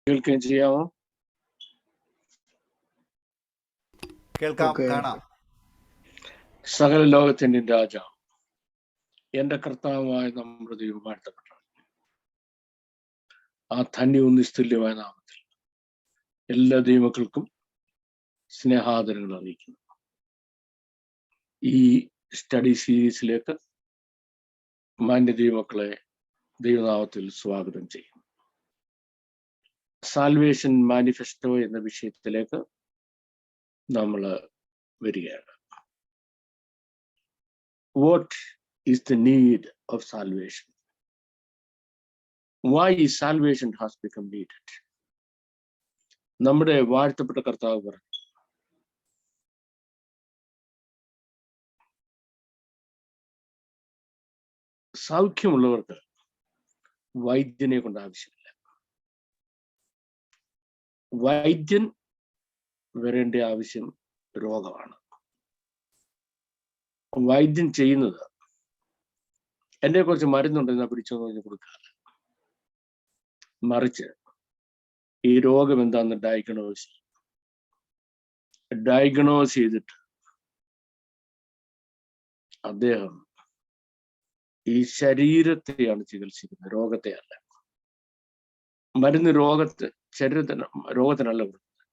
കേൾക്കുകയും ചെയ്യാമോ? കേൾക്കാം, കാണാം. സകല ലോകത്തിന്റെ രാജാവ് എന്റെ കർത്താവായ നമ്മുടെ ദൈവം വാഴ്ത്തപ്പെട്ട ആ ധന്യവും നിസ്തുല്യമായ നാമത്തിൽ എല്ലാ ദൈവമക്കൾക്കും സ്നേഹാദരങ്ങൾ അറിയിക്കുന്നു. ഈ സ്റ്റഡി സീരീസിലേക്ക് മാന്യ ദൈവമക്കളെ ദൈവനാമത്തിൽ സ്വാഗതം ചെയ്യും. സാൽവേഷൻ മാനിഫെസ്റ്റോ എന്ന വിഷയത്തിലേക്ക് നമ്മൾ വരികയാണ്. What is the need of salvation? Why is salvation has become needed? നമ്മുടെ വാഴ്ത്തപ്പെട്ട കർത്താവ് പറഞ്ഞു, സൗഖ്യമുള്ളവർക്ക് വൈദ്യനെ കൊണ്ട് ആവശ്യമില്ല. വൈദ്യൻ വരേണ്ട ആവശ്യം രോഗമാണ്. വൈദ്യൻ ചെയ്യുന്നത് എന്നെ കുറച്ച് മരുന്നുണ്ടെന്ന് പിടിച്ചോന്ന് പറഞ്ഞ് കൊടുക്കാറ്, മറിച്ച് ഈ രോഗം എന്താന്ന് ഡയഗ്നോസ് ചെയ്തിട്ട് അദ്ദേഹം ഈ ശരീരത്തെയാണ് ചികിത്സിക്കുന്നത്, രോഗത്തെ അല്ല. മരുന്ന് രോഗത്തിനല്ല കൊടുക്കുന്നത്,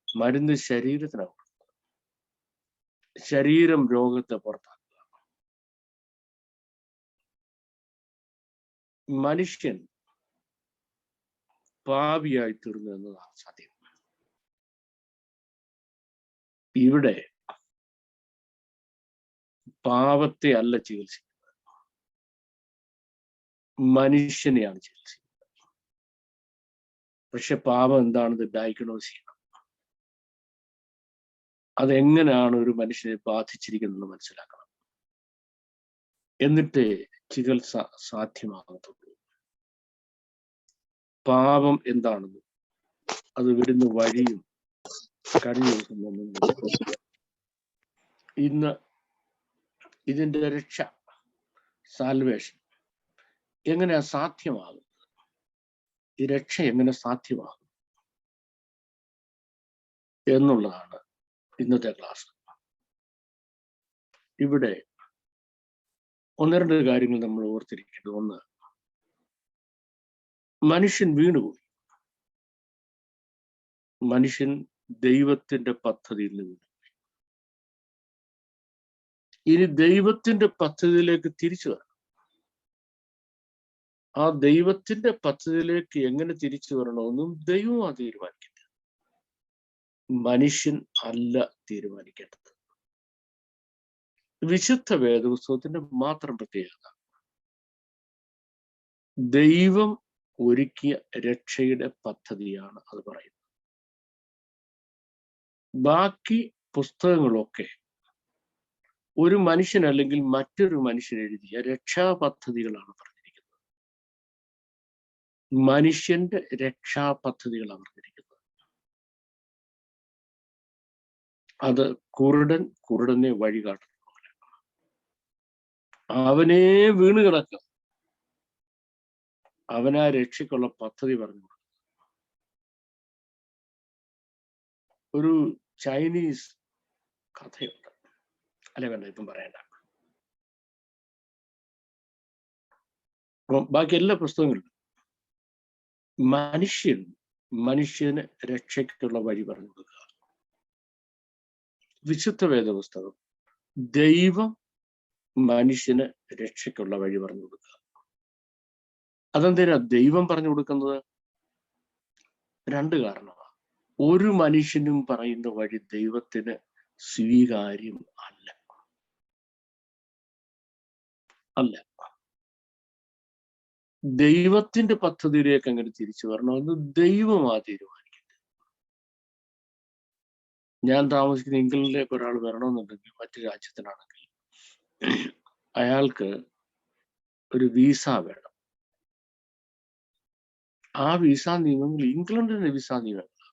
മരുന്ന് ശരീരത്തിനാണ് കൊടുക്കുന്നത്. ശരീരം രോഗത്തെ പുറത്താക്കുക. മനുഷ്യൻ പാപിയായി തീർന്നു എന്നതാണ് സത്യം. ഇവിടെ പാപത്തെ അല്ല ചികിത്സിക്കുന്നത്, മനുഷ്യനെയാണ് ചികിത്സിക്കുന്നത്. പക്ഷെ പാപം എന്താണെന്ന് ഡയഗ്നോസ് ചെയ്യണം. അതെങ്ങനെയാണ് ഒരു മനുഷ്യനെ ബാധിച്ചിരിക്കുന്നത് മനസ്സിലാക്കണം. എന്നിട്ടേ ചികിത്സ സാധ്യമാകത്തുള്ളൂ. പാപം എന്താണെന്നും അത് വരുന്ന വഴിയും കഴിഞ്ഞ ദിവസം ഇന്ന് ഇതിന്റെ രക്ഷ, സാൽവേഷൻ എങ്ങനെയാ സാധ്യമാകുന്നത്, ഈ രക്ഷ എങ്ങനെ സാധ്യമാകും എന്നുള്ളതാണ് ഇന്നത്തെ ക്ലാസ്. ഇവിടെ ഒന്ന് രണ്ട് കാര്യങ്ങൾ നമ്മൾ ഓർത്തിരിക്കേണ്ടത്. ഒന്ന്, മനുഷ്യൻ വീണുപോയി. മനുഷ്യൻ ദൈവത്തിന്റെ പദ്ധതിയിൽ നിന്ന് വീണുപോയി. ഇനി ദൈവത്തിന്റെ പദ്ധതിയിലേക്ക് തിരിച്ചു വരണം. ആ ദൈവത്തിന്റെ പദ്ധതിയിലേക്ക് എങ്ങനെ തിരിച്ചു വരണമെന്നും ദൈവം തീരുമാനിക്കുന്നത്, മനുഷ്യൻ അല്ല തീരുമാനിക്കേണ്ടത്. വിശുദ്ധ വേദപുസ്തകത്തിന്റെ മാത്രം പ്രത്യേകത, ദൈവം ഒരുക്കിയ രക്ഷയുടെ പദ്ധതിയാണ് അത് പറയുന്നത്. ബാക്കി പുസ്തകങ്ങളൊക്കെ ഒരു മനുഷ്യൻ അല്ലെങ്കിൽ മറ്റൊരു മനുഷ്യൻ എഴുതിയ രക്ഷാപദ്ധതികളാണ് പറഞ്ഞിരിക്കുന്നത്. മനുഷ്യന്റെ രക്ഷാപദ്ധതികളാണ് പറഞ്ഞിരിക്കുന്നത്. അത് കുരുടനെ വഴികാട്ടുന്ന പോലെ. അവനെ വീണ് കിടക്കുക, അവനാ രക്ഷയ്ക്കുള്ള പദ്ധതി പറഞ്ഞു. ഒരു ചൈനീസ് കഥയുണ്ട്, അല്ലെ വേണ്ട ഇപ്പം പറയണ്ട. ബാക്കി എല്ലാ പുസ്തകങ്ങളിലും മനുഷ്യന് രക്ഷയ്ക്കുള്ള വഴി പറഞ്ഞു കൊടുക്കുക. വിശുദ്ധ വേദപുസ്തകം ദൈവം മനുഷ്യന് രക്ഷയ്ക്കുള്ള വഴി പറഞ്ഞു കൊടുക്കുക. അതെന്തിനാ ദൈവം പറഞ്ഞു കൊടുക്കുന്നത്? രണ്ട് കാരണമാണ്. ഒരു മനുഷ്യനും പറയുന്ന വഴി ദൈവത്തിന് സ്വീകാര്യം അല്ല. ദൈവത്തിന്റെ പദ്ധതിയിലേക്ക് അങ്ങനെ തിരിച്ചു വരണമെന്ന് ദൈവമാ തീരുമാനിക്കുന്നത്. ഞാൻ താമസിക്കുന്ന ഇംഗ്ലണ്ടിലേക്ക് ഒരാൾ വരണമെന്നുണ്ടെങ്കിൽ, മറ്റു രാജ്യത്തിനാണെങ്കിൽ അയാൾക്ക് ഒരു വിസ വേണം. ആ വിസ നിയമങ്ങൾ ഇംഗ്ലണ്ടിന്റെ വിസ നിയമങ്ങൾ,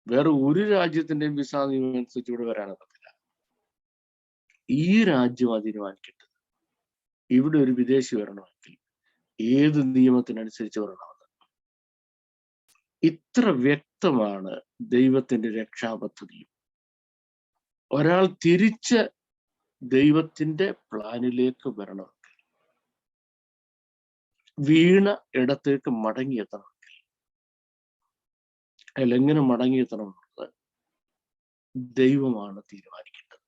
വേറെ ഒരു രാജ്യത്തിന്റെയും വിസ നിയമം അനുസരിച്ച് ഇവിടെ വരാനൊക്കത്തില്ല. ഈ രാജ്യം തീരുമാനിക്കേണ്ടത്. ഇവിടെ ഒരു വിദേശി വരണമെങ്കിൽ ഏത് നിയമത്തിനനുസരിച്ച് വരണമെന്ന്. ഇത്ര വ്യക്തമാണ് ദൈവത്തിന്റെ രക്ഷാപദ്ധതിയും. ഒരാൾ തിരിച്ച് ദൈവത്തിന്റെ പ്ലാനിലേക്ക് വരണമെങ്കിൽ, വീണ ഇടത്തേക്ക് മടങ്ങിയെത്തണമെങ്കിൽ, അയാൾ എങ്ങനെ മടങ്ങിയെത്തണമെന്നുള്ളത് ദൈവമാണ് തീരുമാനിക്കേണ്ടത്.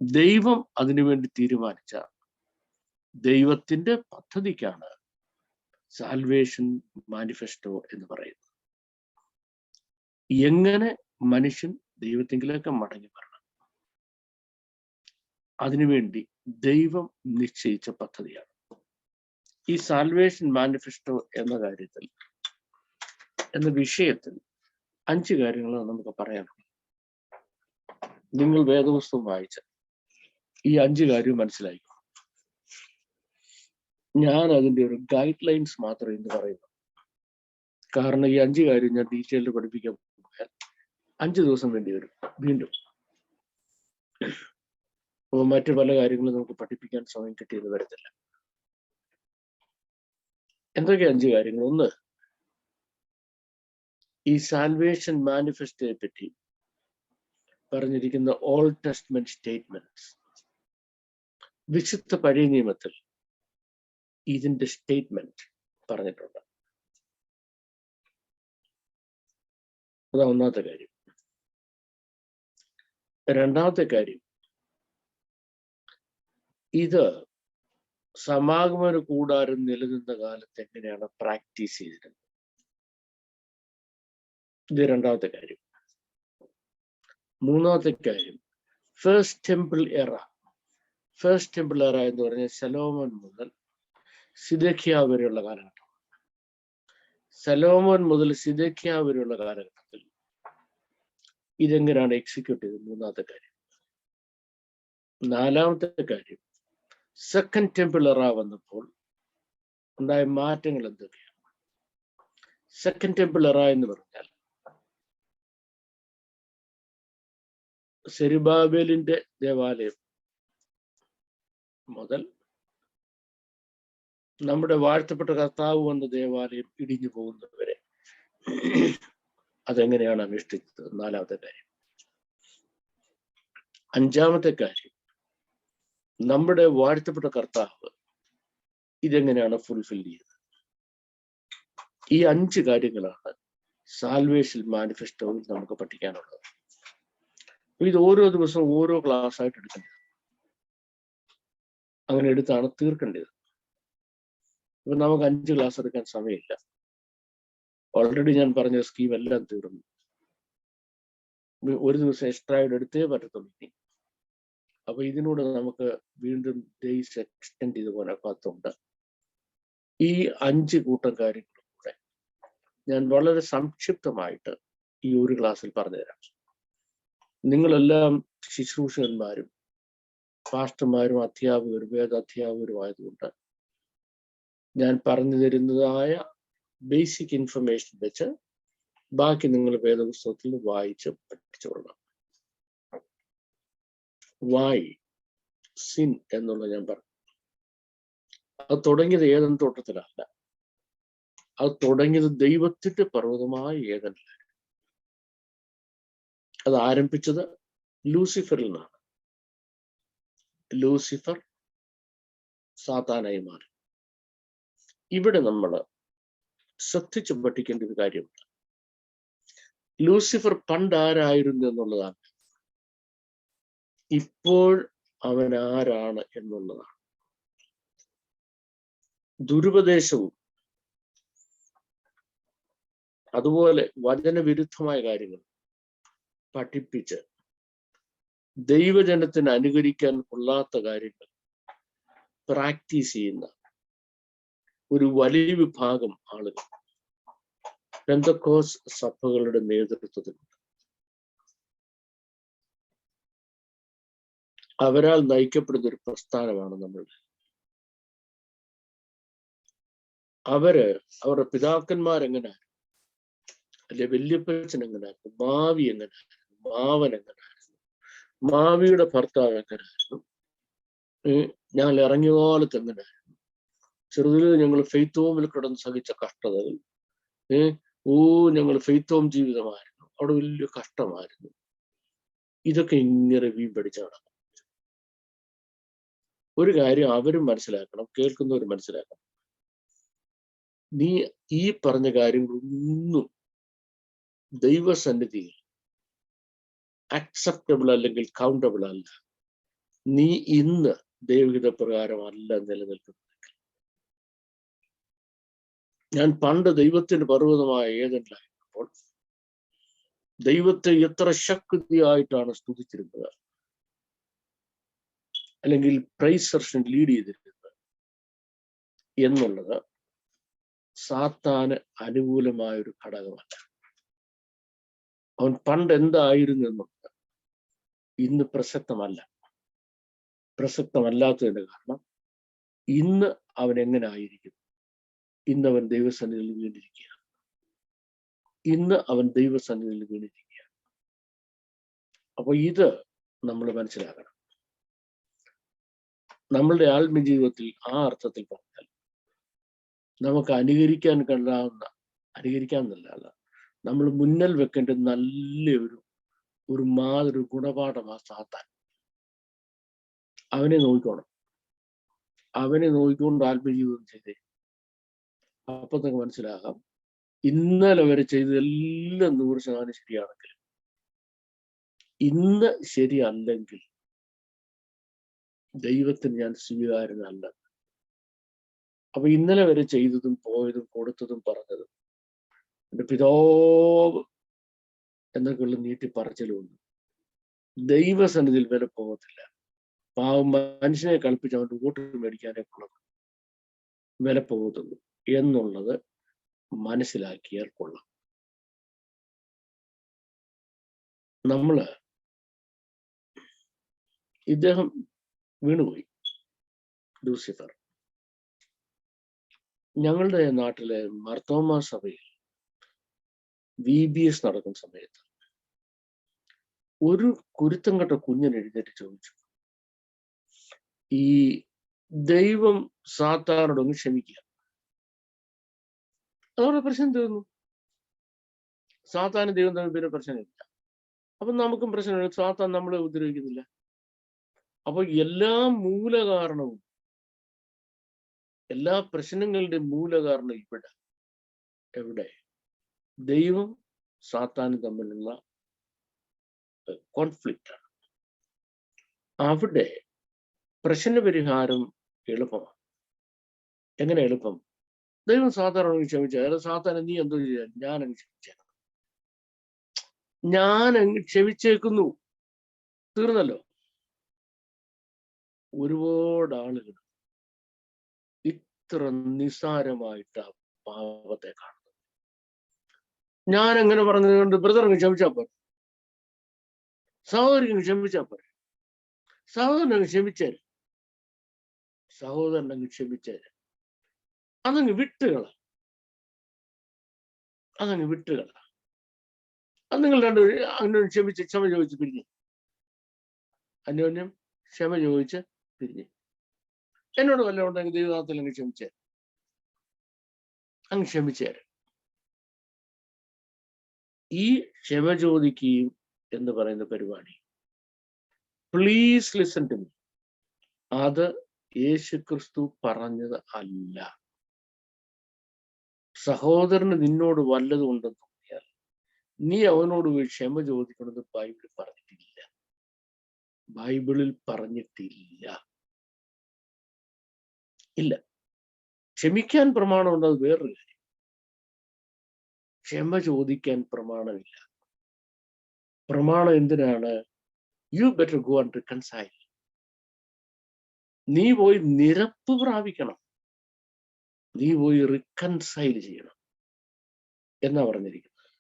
ദൈവം അതിനുവേണ്ടി തീരുമാനിച്ച ദൈവത്തിന്റെ പദ്ധതിക്കാണ് സാൽവേഷൻ മാനിഫെസ്റ്റോ എന്ന് പറയുന്നത്. എങ്ങനെ മനുഷ്യൻ ദൈവത്തിങ്കിലേക്ക് മടങ്ങി വരണം, അതിനുവേണ്ടി ദൈവം നിശ്ചയിച്ച പദ്ധതിയാണ്. ഈ സാൽവേഷൻ മാനിഫെസ്റ്റോ എന്ന വിഷയത്തിൽ 5 കാര്യങ്ങൾ നമുക്ക് പറയാനുണ്ട്. നിങ്ങൾ വേദപുസ്തകം വായിച്ച ഈ 5 കാര്യം മനസ്സിലാക്കും. ഞാൻ അതിന്റെ ഒരു ഗൈഡ് ലൈൻസ് മാത്രം ഇന്ന് പറയുന്നു. കാരണം ഈ 5 കാര്യം ഞാൻ ഡീറ്റെയിൽഡ് പഠിപ്പിക്കാൻ പോയാൽ 5 ദിവസം വേണ്ടി വരും വീണ്ടും. അപ്പോൾ മറ്റു പല കാര്യങ്ങളും നമുക്ക് പഠിപ്പിക്കാൻ സമയം കിട്ടിയെന്ന് വരത്തില്ല. എന്തൊക്കെ 5 കാര്യങ്ങൾ? ഒന്ന്, ഈ സാൽവേഷൻ മാനിഫെസ്റ്റോയെ പറ്റി പറഞ്ഞിരിക്കുന്ന ഓൾഡ് ടെസ്റ്റ്മെന്റ് സ്റ്റേറ്റ്മെന്റ്സ്, വിശുദ്ധ പഴയ നിയമത്തിൽ ഇതിന്റെ സ്റ്റേറ്റ്മെന്റ് പറഞ്ഞിട്ടുണ്ട്. അതാ ഒന്നാമത്തെ കാര്യം. രണ്ടാമത്തെ കാര്യം, ഇത് സമാഗമന കൂടാരം നിലനിന്ന കാലത്ത് എങ്ങനെയാണ് പ്രാക്ടീസ് ചെയ്തിരുന്നത്. ഇത് രണ്ടാമത്തെ കാര്യം. മൂന്നാമത്തെ കാര്യം, ഫസ്റ്റ് ടെമ്പിൾ എറ. ഫസ്റ്റ് ടെമ്പിൾ എറ എന്ന് പറഞ്ഞാൽ ശലോമോൻ മുതൽ സിദെക്കിയ വരെയുള്ള കാലഘട്ടം. ശലോമോൻ മുതൽ സിദെക്കിയ വരെയുള്ള കാലഘട്ടത്തിൽ ഇതെങ്ങനെയാണ് എക്സിക്യൂട്ട് ചെയ്തത്. മൂന്നാമത്തെ കാര്യം. നാലാമത്തെ കാര്യം, സെക്കൻഡ് ടെമ്പിൾ എറ വന്നപ്പോൾ ഉണ്ടായ മാറ്റങ്ങൾ എന്തൊക്കെയാണ്. സെക്കൻഡ് ടെമ്പിൾ എറ എന്ന് പറഞ്ഞാൽ സെരുബാബേലിന്റെ ദേവാലയം മുതൽ നമ്മുടെ വാഴ്ത്തപ്പെട്ട കർത്താവ് വന്ന ദേവാലയം ഇടിഞ്ഞു പോകുന്നതുവരെ അതെങ്ങനെയാണ് അനുഷ്ഠിച്ചത്. നാലാമത്തെ കാര്യം. അഞ്ചാമത്തെ കാര്യം, നമ്മുടെ വാഴ്ത്തപ്പെട്ട കർത്താവ് ഇതെങ്ങനെയാണ് ഫുൾഫിൽ ചെയ്തത്. ഈ 5 കാര്യങ്ങളാണ് സാൽവേഷൻ മാനിഫെസ്റ്റോയിൽ നമുക്ക് പഠിക്കാനുള്ളത്. ഇത് ഓരോ ദിവസവും ഓരോ ക്ലാസ് ആയിട്ട് എടുക്കേണ്ടത്. അങ്ങനെ എടുത്താണ് തീർക്കേണ്ടത്. ഇപ്പൊ നമുക്ക് 5 ക്ലാസ് എടുക്കാൻ സമയമില്ല. ഓൾറെഡി ഞാൻ പറഞ്ഞ സ്കീം എല്ലാം തീർന്നു. ഒരു ദിവസം എക്സ്ട്രാ എടുത്തേ പറ്റത്തുള്ളൂ ഇനി. അപ്പൊ ഇതിനൂടെ നമുക്ക് വീണ്ടും ഡേയ്സ് എക്സ്റ്റെൻഡ് ചെയ്ത് പോകാൻ പറ്റുന്നുണ്ട്. ഈ 5 കൂട്ടം കാര്യങ്ങളും കൂടെ ഞാൻ വളരെ സംക്ഷിപ്തമായിട്ട് ഈ ഒരു ക്ലാസ്സിൽ പറഞ്ഞുതരാം. നിങ്ങളെല്ലാം ശുശ്രൂഷകന്മാരും പാസ്റ്റർമാരും അധ്യാപകരും വേദാധ്യാപകരും ആയതുകൊണ്ട് ഞാൻ പറഞ്ഞു തരുന്നതായ ബേസിക് ഇൻഫർമേഷൻ വെച്ച് ബാക്കി നിങ്ങൾ വേദപുസ്തകത്തിൽ വായിച്ച് പഠിച്ചുകൊള്ളണം. വൈ സിൻ എന്നുള്ള ഞാൻ പറഞ്ഞു. അത് തുടങ്ങിയത് ഏദൻ തോട്ടത്തിലല്ല. അത് തുടങ്ങിയത് ദൈവത്തിന്റെ പർവ്വതമായ ഏദനിലാണ്. അത് ആരംഭിച്ചത് ലൂസിഫറിൽ നിന്നാണ്. ലൂസിഫർ സാത്താനായി മാറി. ഇവിടെ നമ്മൾ ശ്രദ്ധിച്ച് പഠിക്കേണ്ട ഒരു കാര്യമുണ്ട്. ലൂസിഫർ പണ്ട് ആരായിരുന്നു എന്നുള്ളതാണ്, ഇപ്പോൾ അവൻ ആരാണ് എന്നുള്ളതാണ്. ദുരുപദേശവും അതുപോലെ വചനവിരുദ്ധമായ കാര്യങ്ങൾ പഠിപ്പിച്ച് ദൈവജനത്തിന് അനുകരിക്കാൻ കൊള്ളാത്ത കാര്യങ്ങൾ പ്രാക്ടീസ് ചെയ്യുന്ന ഒരു വലിയ വിഭാഗം ആളുകൾ പെന്തക്കോസ് സഭകളുടെ നേതൃത്വത്തിലുണ്ട്. അവരാൽ നയിക്കപ്പെടുന്ന ഒരു പ്രസ്ഥാനമാണ് നമ്മളുടെ. അവരുടെ പിതാക്കന്മാരെങ്ങനായിരുന്നു, അല്ലെ വല്യപ്പച്ചൻ എങ്ങനായിരുന്നു, മാവി എങ്ങനായിരുന്നു, മാവൻ എങ്ങനായിരുന്നു, മാവിയുടെ ഭർത്താവ് എങ്ങനായിരുന്നു, ഞങ്ങൾ ഇറങ്ങിയ കാലത്ത് എങ്ങനായിരുന്നു, ചെറുതിൽ ഞങ്ങൾ ഫെയ്ത്ത് ഹോമിൽ കിടന്ന് സഹിച്ച കഷ്ടതകൾ, ഞങ്ങൾ ഫെയ്ത്ത് ഹോം ജീവിതമായിരുന്നു, അവിടെ വലിയ കഷ്ടമായിരുന്നു. ഇതൊക്കെ ഇങ്ങനെ വീമ്പടിച്ച് നടക്കും. ഒരു കാര്യം അവരും മനസ്സിലാക്കണം, കേൾക്കുന്നവരും മനസ്സിലാക്കണം. നീ ഈ പറഞ്ഞ കാര്യങ്ങളൊന്നും ദൈവസന്നിധിയിൽ അക്സെപ്റ്റബിൾ അല്ലെങ്കിൽ കൗണ്ടബിൾ അല്ല. നീ ഇന്ന് ദൈവഹിത പ്രകാരമല്ല നിലനിൽക്കുന്നത്. ഞാൻ പണ്ട് ദൈവത്തിന്റെ പർവ്വതമായ ഏദനിലായിരുന്നപ്പോൾ ദൈവത്തെ എത്ര ശക്തിയായിട്ടാണ് സ്തുതിച്ചിരുന്നത്, അല്ലെങ്കിൽ പ്രൈസ് സെഷൻ ലീഡ് ചെയ്തിരുന്നത് എന്നുള്ളത് സാത്താന് അനുകൂലമായ ഒരു ഘടകമല്ല. അവൻ പണ്ട് എന്തായിരുന്നു എന്നുള്ളത് ഇന്ന് പ്രസക്തമല്ല. പ്രസക്തമല്ലാത്തതിന്റെ കാരണം ഇന്ന് അവൻ എങ്ങനെ ആയിരിക്കും? ഇന്ന് അവൻ ദൈവസന്നിധിയിൽ വീണിരിക്കുകയാണ്. ഇന്ന് അവൻ ദൈവസന്നിധിയിൽ വീണിരിക്കുകയാണ്. അപ്പൊ ഇത് നമ്മൾ മനസ്സിലാക്കണം. നമ്മളുടെ ആത്മീയ ജീവിതത്തിൽ ആ അർത്ഥത്തിൽ പറഞ്ഞാൽ നമുക്ക് അനുകരിക്കാൻ കഴിയാവുന്ന, അനുകരിക്കാമെന്നല്ല, നമ്മൾ മുന്നിൽ വെക്കേണ്ട നല്ലൊരു മാതൃ ഗുണപാഠമാ സാത്താൻ. അവനെ നോക്കിക്കോണം. അവനെ നോക്കിക്കൊണ്ട് ആത്മീയ ജീവിതം ചെയ്തേ. അപ്പൊ നമുക്ക് മനസ്സിലാകാം, ഇന്നലെ വരെ ചെയ്തതെല്ലാം 100% ശരിയാണെങ്കിൽ ഇന്ന് ശരിയല്ലെങ്കിൽ ദൈവത്തിന് ഞാൻ സ്വീകാര്യനല്ല. അപ്പൊ ഇന്നലെ വരെ ചെയ്തതും പോയതും കൊടുത്തതും പറഞ്ഞതും എൻ്റെ പിതാവ് എന്നൊക്കെയുള്ള നീട്ടിപ്പറച്ചിലുണ്ട്. ദൈവസന്നിധിയിൽ വില പോകത്തില്ല. പാവം മനുഷ്യനെ കളിപ്പിച്ച് അവൻ്റെ വോട്ട് മേടിക്കാനേ കൊള്ളണം, വില പോകത്തുള്ളൂ എന്നുള്ളത് മനസ്സിലാക്കിയാൽ കൊള്ളാം. ഇദ്ദേഹം വീണുപോയി, ലൂസിഫർ. ഞങ്ങളുടെ നാട്ടിലെ മാർത്തോമാ സഭയിൽ VBS നടക്കുന്ന സമയത്ത് ഒരു കുരുത്തം കെട്ട കുഞ്ഞൻ എഴുന്നേറ്റ് ചോദിച്ചു, ഈ ദൈവം സാത്താനോടൊന്ന് ക്ഷമിക്കുക, അതോടെ പ്രശ്നം തീർന്നു. സാത്താനും ദൈവം തമ്മിൽ പിന്നെ പ്രശ്നമില്ല. അപ്പൊ നമുക്കും പ്രശ്നമില്ല, സാത്താൻ നമ്മളെ ഉപദ്രവിക്കുന്നില്ല. അപ്പൊ എല്ലാ മൂലകാരണവും, എല്ലാ പ്രശ്നങ്ങളുടെയും മൂലകാരണം എവിടെ? ദൈവം സാത്താനും തമ്മിലുള്ള കോൺഫ്ലിക്റ്റ് ആണ്. അവിടെ പ്രശ്നപരിഹാരം എളുപ്പമാണ്. എങ്ങനെ എളുപ്പം? ദൈവം സാത്താനോട് ക്ഷമിച്ചാൽ, സാത്താനെ നീ എന്തോ ചെയ്യാൻ, ഞാനങ്ങ് ക്ഷമിച്ചേക്കണം, ഞാനങ്ങ് ക്ഷമിച്ചേക്കുന്നു, തീർന്നല്ലോ. ഒരുപാട് ആളുകൾ ഇത്ര നിസ്സാരമായിട്ട് ആ പാപത്തെ കാണുന്നത്. ഞാൻ എങ്ങനെ പറഞ്ഞതുകൊണ്ട് ബ്രദർ അങ്ങ് ക്ഷമിച്ചാൽ പോരെ, സഹോദരൻ ക്ഷമിച്ചാൽ പോരെ, സഹോദരൻ അങ്ങ് ക്ഷമിച്ചേര്, സഹോദരൻ അങ്ങ് ക്ഷമിച്ചേര്, അതങ്ങ് വിട്ടുകള, അതങ്ങ് വിട്ടുകള. അത് നിങ്ങൾ രണ്ടുപേരും അന്യോന്യം ക്ഷമ ചോദിച്ച് പിരിഞ്ഞ്, അന്യോന്യം ക്ഷമ ചോദിച്ച് പിരിഞ്ഞ്. എന്നോട് വല്ലതും ഉണ്ടെങ്കിൽ ദൈവനാമത്തിൽ അങ്ങ് ക്ഷമിച്ചേര്, അങ്ങ് ക്ഷമിച്ചേര്. ഈ ക്ഷമ ചോദിക്കുകയും എന്ന് പറയുന്ന പരിപാടി, പ്ലീസ് ലിസൺ ടു മീ, അത് യേശുക്രിസ്തു പറഞ്ഞത് അല്ല. സഹോദരന് നിന്നോട് വല്ലതും ഉണ്ടെന്ന് തോന്നിയാൽ നീ അവനോട് പോയി ക്ഷമ ചോദിക്കുന്നത് ബൈബിളിൽ പറഞ്ഞിട്ടില്ല. ബൈബിളിൽ പറഞ്ഞിട്ടില്ല. ഇല്ല. ക്ഷമിക്കാൻ പ്രമാണമുണ്ട്, അത് വേറൊരു കാര്യം. ക്ഷമ ചോദിക്കാൻ പ്രമാണമില്ല. പ്രമാണം എന്തിനാണ്? You better go and reconcile. നീ പോയി നിരപ്പ് പ്രാപിക്കണം, നീ പോയി റിക്കൺസൈൽ ചെയ്യണം എന്നാ പറഞ്ഞിരിക്കുന്നത്.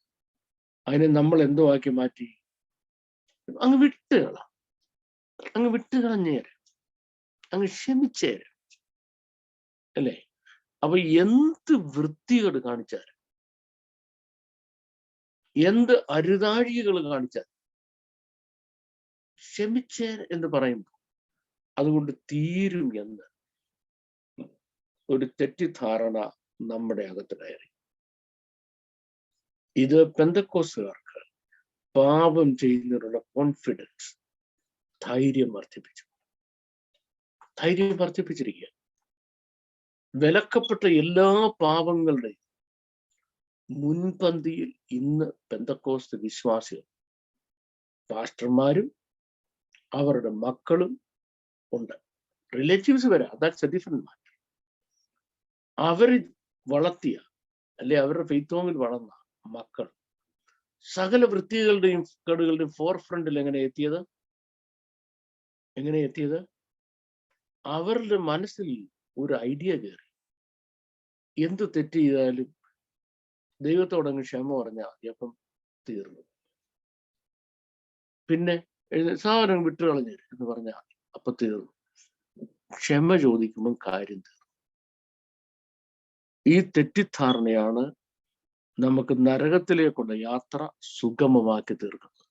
അതിനെ നമ്മൾ എന്തോ ആക്കി മാറ്റി, അങ്ങ് വിട്ടുകളാം, അങ്ങ് വിട്ടുകളഞ്ഞേര്, അങ്ങ് ക്ഷമിച്ചേര്, അല്ലേ? അപ്പൊ എന്ത് വൃത്തികേട് കാണിച്ചാൽ, എന്ത് അരുതാഴികൾ കാണിച്ചാൽ ക്ഷമിച്ചേർ എന്ന് പറയുമ്പോൾ അതുകൊണ്ട് തീരും എന്ന് ഒരു തെറ്റിദ്ധാരണ നമ്മുടെ അകത്ത് കയറി. ഇത് പെന്തക്കോസ്തുകാർക്ക് പാപം ചെയ്യുന്നതിനുള്ള കോൺഫിഡൻസ്, ധൈര്യം വർദ്ധിപ്പിച്ചിരിക്കുക. വിലക്കപ്പെട്ട എല്ലാ പാപങ്ങളുടെയും മുൻപന്തിയിൽ ഇന്ന് പെന്തക്കോസ്ത് വിശ്വാസികൾ, പാസ്റ്റർമാരും അവരുടെ മക്കളും ഉണ്ട്. റിലേറ്റീവ്സ് വരെ, ദാറ്റ്സ് എ ഡിഫറെന്റ് മാറ്റർ. അവര് വളർത്തിയ അല്ലെ അവരുടെ ഫെയ്ത്ത് ഹോമിൽ വളർന്ന മക്കൾ സകല വൃത്തികളുടെയും കേടുകളുടെയും ഫോർ ഫ്രണ്ടിൽ എങ്ങനെ എത്തിയത്? അവരുടെ മനസ്സിൽ ഒരു ഐഡിയ കയറി, എന്ത് തെറ്റ് ചെയ്താലും ദൈവത്തോടങ്ങ് ക്ഷമ പറഞ്ഞാൽ മതി, അപ്പം തീർന്നു. പിന്നെ സാധനം വിട്ടുകളഞ്ഞു എന്ന് പറഞ്ഞാൽ മതി, അപ്പൊ തീർന്നു. ക്ഷമ ചോദിക്കുമ്പോൾ കാര്യം തീർന്നു. ഈ തെറ്റിദ്ധാരണയാണ് നമുക്ക് നരകത്തിലേക്കുള്ള യാത്ര സുഗമമാക്കി തീർക്കുന്നത്.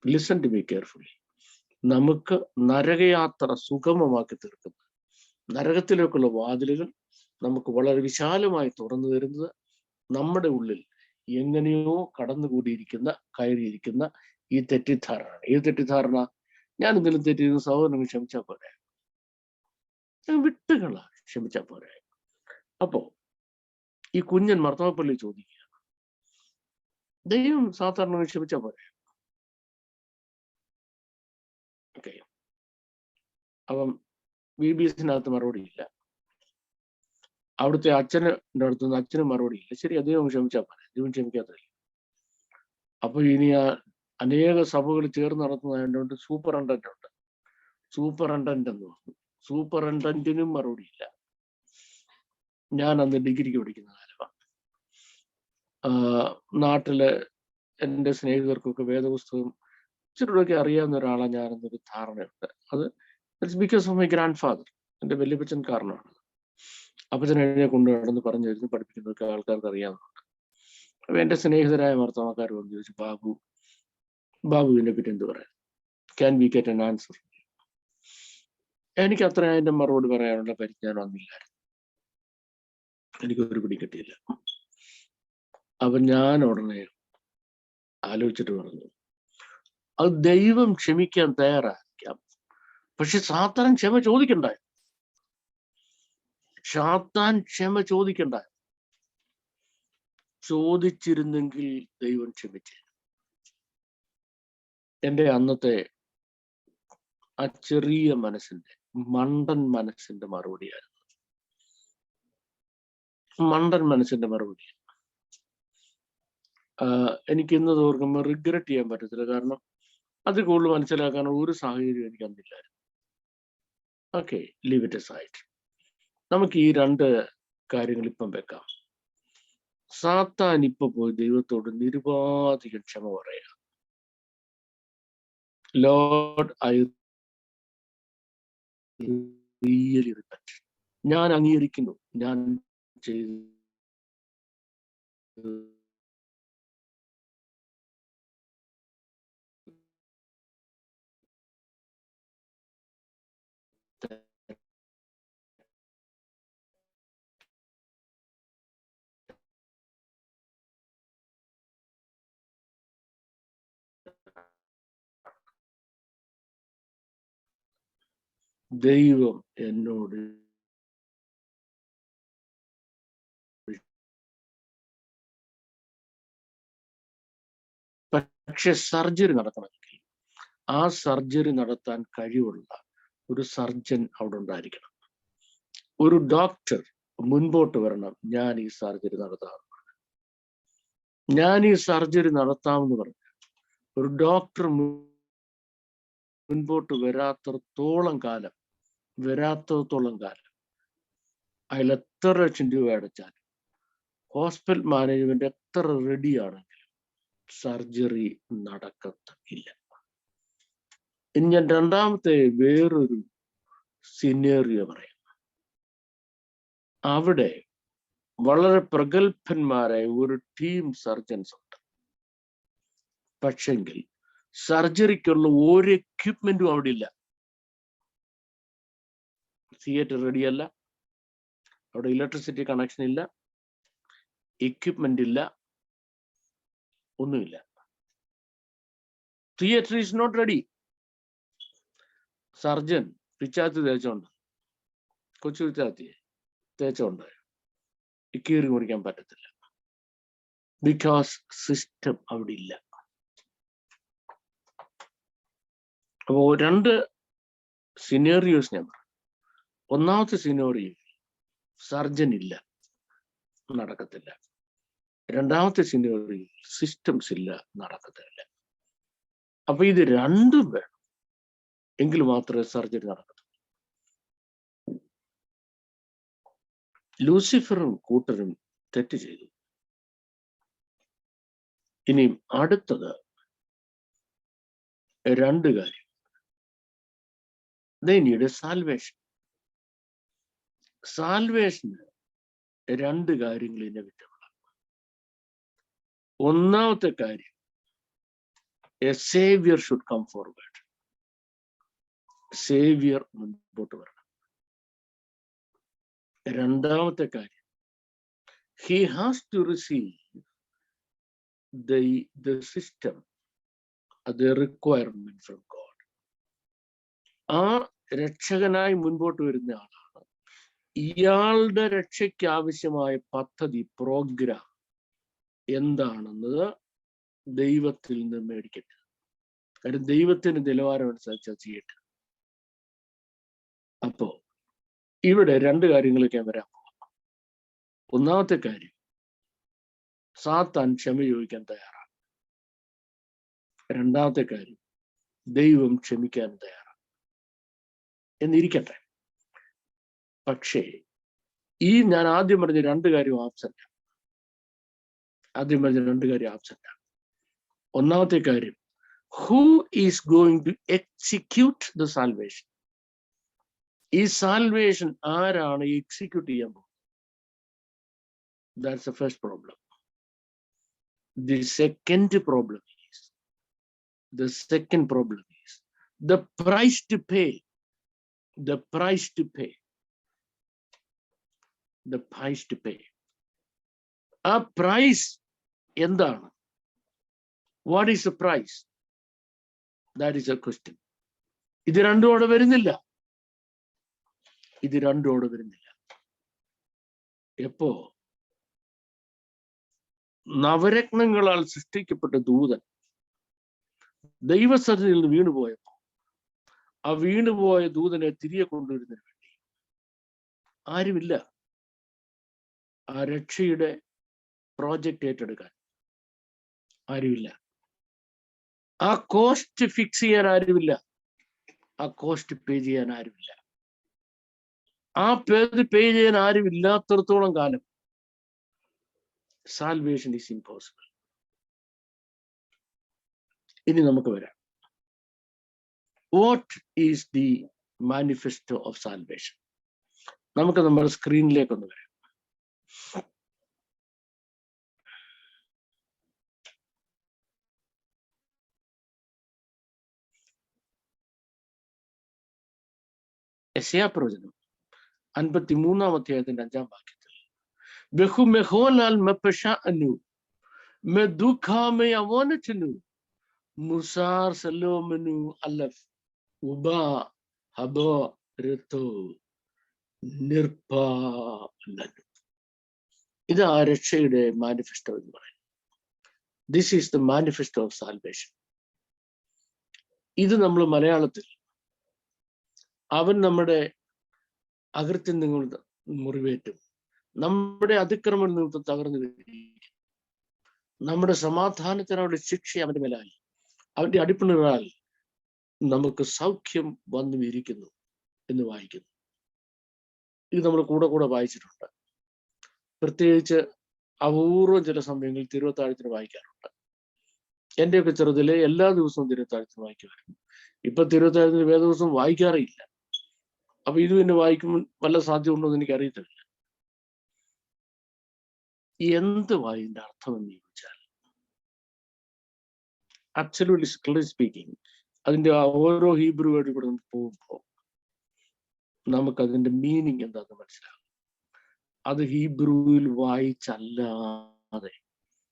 Listen to be carefully. നമുക്ക് നരകയാത്ര സുഗമമാക്കി തീർക്കുന്നത്, നരകത്തിലേക്കുള്ള വാതിലുകൾ നമുക്ക് വളരെ വിശാലമായി തുറന്നു തരുന്നത് നമ്മുടെ ഉള്ളിൽ എങ്ങനെയോ കയറിയിരിക്കുന്ന ഈ തെറ്റിദ്ധാരണയാണ്. ഈ തെറ്റിദ്ധാരണ, ഞാൻ എന്തെങ്കിലും തെറ്റിയിരുന്ന സഹോദരങ്ങൾ ക്ഷമിച്ചാൽ പോരെ, വിട്ടുകളാ ക്ഷമിച്ചാൽ പോരെ. അപ്പോ ഈ കുഞ്ഞൻ മർത്തോമപ്പള്ളി ചോദിക്കുക, ദൈവം സാധാരണ ക്ഷമിച്ചാൽ പോരെ? ഓക്കെ, അപ്പം BBSനകത്ത് മറുപടി ഇല്ല, അവിടുത്തെ അച്ഛൻ്റെ അടുത്തുനിന്ന് അച്ഛനും മറുപടി ഇല്ല. ശരി, അദ്ദേഹം ക്ഷമിച്ചാൽ പോരെ, ദൈവം ക്ഷമിക്കാത്തതില്ല. അപ്പൊ ഇനി ആ അനേക സഭകൾ ചേർന്ന് നടത്തുന്നതുകൊണ്ട് സൂപ്പറണ്ടന്റ് ഉണ്ട്. സൂപ്പറണ്ടന്റ് എന്ന് പറഞ്ഞു. സൂപ്പറണ്ടന്റിനും മറുപടി ഇല്ല. ഞാൻ അന്ന് ഡിഗ്രിക്ക് പഠിക്കുന്ന കാലമാണ്. നാട്ടിലെ എൻ്റെ സ്നേഹിതർക്കൊക്കെ വേദപുസ്തകം ഇച്ചിരിയൊക്കെ അറിയാവുന്ന ഒരാളാണ് ഞാനെന്നൊരു ധാരണയുണ്ട്. അത് it's because of my grand father. എൻ്റെ വല്യപ്പച്ചൻ കാരണമാണ്. അപ്പച്ചൻ എന്നെ കൊണ്ടുവന്ന് പറഞ്ഞു പഠിപ്പിക്കുന്നതൊക്കെ ആൾക്കാർക്ക് അറിയാവുന്നുണ്ട്. അപ്പൊ എൻ്റെ സ്നേഹിതരായ ഭർത്താവക്കാർ വന്ന് ചോദിച്ചു, ബാബുവിനെ പറ്റി എന്ത് പറയാം, can we get an answer? എനിക്ക് അത്ര അതിന്റെ മറുപടി പറയാനുള്ള പരിജ്ഞാനം ഒന്നുമില്ലായിരുന്നു, എനിക്കൊരു പിടി കിട്ടിയില്ല. അപ്പൊ ഞാൻ ഉടനെ ആലോചിച്ചിട്ട് പറഞ്ഞു, അത് ദൈവം ക്ഷമിക്കാൻ തയ്യാറാക്കാം, പക്ഷെ സാത്താൻ ക്ഷമ ചോദിക്കണ്ടായി. ചോദിച്ചിരുന്നെങ്കിൽ ദൈവം ക്ഷമിച്ചു. എൻ്റെ അന്നത്തെ ആ ചെറിയ മണ്ടൻ മനസ്സിന്റെ മറുപടിയായിരുന്നു. എനിക്ക് ഇന്ന് ഓർക്കുമ്പോൾ റിഗ്രറ്റ് ചെയ്യാൻ പറ്റത്തില്ല, കാരണം അത് കൂടുതൽ മനസ്സിലാക്കാനുള്ള ഒരു സാഹചര്യം എനിക്ക് അന്നില്ലായിരുന്നു. Okay, leave it aside. നമുക്ക് ഈ രണ്ട് കാര്യങ്ങൾ ഇപ്പം വെക്കാം. സാത്താൻ ഇപ്പൊ പോയി ദൈവത്തോട് നിരുപാധികം ക്ഷമ പറയാ, ലോർഡ് ഐ റിയലി റിപ്പന്റ്, ഞാൻ അംഗീകരിക്കുന്നു, ഞാൻ ചെയ്തു ദൈവം എന്നോട് പക്ഷെ സർജറി നടത്തണമെങ്കിൽ ആ സർജറി നടത്താൻ കഴിവുള്ള ഒരു സർജൻ അവിടെ ഉണ്ടായിരിക്കണം. ഒരു ഡോക്ടർ മുൻപോട്ട് വരണം, ഞാൻ ഈ സർജറി നടത്താമെന്ന് പറഞ്ഞു. ഒരു ഡോക്ടർ മുൻപോട്ട് വരാത്തടത്തോളം കാലം അയാൾ എത്ര ലക്ഷം രൂപ അടച്ചാലും, ഹോസ്പിറ്റൽ മാനേജ്മെന്റ് എത്ര റെഡിയാണെങ്കിലും സർജറി നടക്കത്തില്ല. ഇനി ഞാൻ രണ്ടാമത്തെ വേറൊരു സിനേറിയോ പറയാം. അവിടെ വളരെ പ്രഗത്ഭന്മാരായ ഒരു ടീം സർജൻസ് ഉണ്ട്, പക്ഷെങ്കിൽ സർജറിക്കുള്ള ഒരു എക്യുപ്മെന്റും അവിടെ ഇല്ല. തിയേറ്റർ റെഡിയല്ല, അവിടെ ഇലക്ട്രിസിറ്റി കണക്ഷൻ ഇല്ല, എക്യുപ്മെന്റ് ഇല്ല, ഒന്നുമില്ല. Theatre is not ready. Surgeon പിച്ചാത്തി തേച്ചോണ്ട്, കൊച്ചു പിച്ചാത്തി തേച്ചോണ്ട് കീറി മുറിക്കാൻ പറ്റത്തില്ല. ബിക്കോസ് സിസ്റ്റം അവിടെ ഇല്ല. അപ്പോ 2 സിനേറിയോസ് ഞാൻ പറഞ്ഞു. ഒന്നാമത്തെ സിനേറിയോ സർജൻ ഇല്ല, നടക്കത്തില്ല. രണ്ടാമത്തെ സിനേറിയോ സിസ്റ്റംസ് ഇല്ല, നടക്കത്തില്ല. അപ്പൊ ഇത് രണ്ടും വേണം, എങ്കിൽ മാത്രമേ സർജറി നടക്കത്തുള്ളൂ. ലൂസിഫറും കൂട്ടരും തെറ്റ് ചെയ്തു. ഇനി അടുത്തത് 2 കാര്യം. They need a salvation. സാൽവേഷന് 2 കാര്യങ്ങൾ ഇന്നവിറ്റബിൾ. ഒന്നാമത്തെ കാര്യം, a saviour should come forward. Saviour മുൻപോട്ട് വരണം. രണ്ടാമത്തെ കാര്യം, he has to receive the system, the requirement from God. ആ രക്ഷകനായി മുൻപോട്ട് വരുന്ന ആളാണ്. ഇയാളുടെ രക്ഷയ്ക്ക് ആവശ്യമായ പദ്ധതി, പ്രോഗ്രാം എന്താണെന്നത് ദൈവത്തിൽ നിന്ന് മേടിക്കട്ടെ. കാര്യം ദൈവത്തിന് നിലവാരം അനുസരിച്ച് ചെയ്യട്ടെ. അപ്പോ ഇവിടെ 2 കാര്യങ്ങളൊക്കെ വരാൻ പോകാം. ഒന്നാമത്തെ കാര്യം, സാത്താൻ ക്ഷമ ചോദിക്കാൻ തയ്യാറാണ്. രണ്ടാമത്തെ കാര്യം, ദൈവം ക്ഷമിക്കാൻ തയ്യാറാണ്. എന്നിരിക്കട്ടെ. പക്ഷേ ഞാൻ ആദ്യം പറഞ്ഞ 2 കാര്യം ആബ്സെന്റ്. ഒന്നാമത്തെ കാര്യം, who is going to execute the salvation? ഈ സാൽവേഷൻ ആരാണ് എക്സിക്യൂട്ട് ചെയ്യാൻ പോകുന്നത്? That's the first problem. The second problem is the price to pay. The price to pay. ആ പ്രൈസ് എന്താണ്? What is the price? That is a question. ഇത് രണ്ടോടെ വരുന്നില്ല. എപ്പോ നവരത്നങ്ങളാൽ സൃഷ്ടിക്കപ്പെട്ട ദൂതൻ ദൈവസന്നിധിയിൽ നിന്ന് വീണുപോയപ്പോ, ആ വീണുപോയ ദൂതനെ തിരികെ കൊണ്ടുവരുന്നതിന് വേണ്ടി ആരുമില്ല. ആ രക്ഷയുടെ പ്രോജക്റ്റ് ഏറ്റെടുക്കാൻ ആരുമില്ല. ആ കോസ്റ്റ് ഫിക്സ് ചെയ്യാൻ ആരുമില്ല. ആ കോസ്റ്റ് പേ ചെയ്യാൻ ആരുമില്ല. ആ പേ ചെയ്യാൻ ആരും ഇല്ലാത്തടത്തോളം കാലം സാൽവേഷൻ ഈസ് ഇംപോസിബിൾ. ഇനി നമുക്ക് വരാം. What is the manifesto of salvation? നമുക്ക് നമ്മുടെ സ്ക്രീനിലേക്കൊന്ന് വരാം. യെശയ്യാപ്രവചനം 53-ാം അധ്യായത്തിന്റെ 5-ാം വാക്യത്തിൽ, ബഹു മെഹോലാൽ മെപെഷഅനു മെദുഖാമെ അവോനചനു മുസാർ സലോമനു അലഫ് ഉബാ ഹബോ രതോ നിർപാലനു. ഇത് ആ രക്ഷയുടെ മാനിഫെസ്റ്റോ എന്ന് പറയുന്നത്. This is the manifesto of salvation. ഇത് നമ്മൾ മലയാളത്തിൽ, അവൻ നമ്മുടെ അകൃത്യം നിങ്ങൾ മുറിവേറ്റും, നമ്മുടെ അതിക്രമം നിമിത്തം തകർന്നു വീഴും, നമ്മുടെ സമാധാനത്തിനുള്ള ശിക്ഷ അവന്റെ മേലായി, അവന്റെ അടിപ്പിണറാൽ നമുക്ക് സൗഖ്യം വന്നു ഇരിക്കുന്നു എന്ന് വായിക്കുന്നു. ഇത് നമ്മൾ കൂടെ വായിച്ചിട്ടുണ്ട്. പ്രത്യേകിച്ച് അപൂർവം ചില സമയങ്ങളിൽ തിരുവത്താഴത്തിന് വായിക്കാറുണ്ട്. എന്റെയൊക്കെ ചെറുതിലെ എല്ലാ ദിവസവും തിരുവത്താഴത്തിന് വായിക്കുമായിരുന്നു. ഇപ്പൊ തിരുവത്താഴത്തിന് വേദദിവസം വായിക്കാറില്ല. അപ്പൊ ഇത് പിന്നെ വായിക്കുമ്പോൾ വല്ല സാധ്യത ഉണ്ടോ എന്ന് എനിക്ക് അറിയത്തില്ല. എന്ത് വായിന്റെ അർത്ഥം എന്ന് ചോദിച്ചാൽ, അബ്സല്യൂട്ട്ലി സ്പീക്കിംഗ്, അതിന്റെ ഓരോ ഹീബ്രു വേർഡ് ഇവിടെ പോകുമ്പോൾ നമുക്ക് അതിന്റെ മീനിങ് എന്താന്ന് മനസ്സിലാകും. അത് ഹീബ്രുവിൽ വായിച്ചല്ലാതെ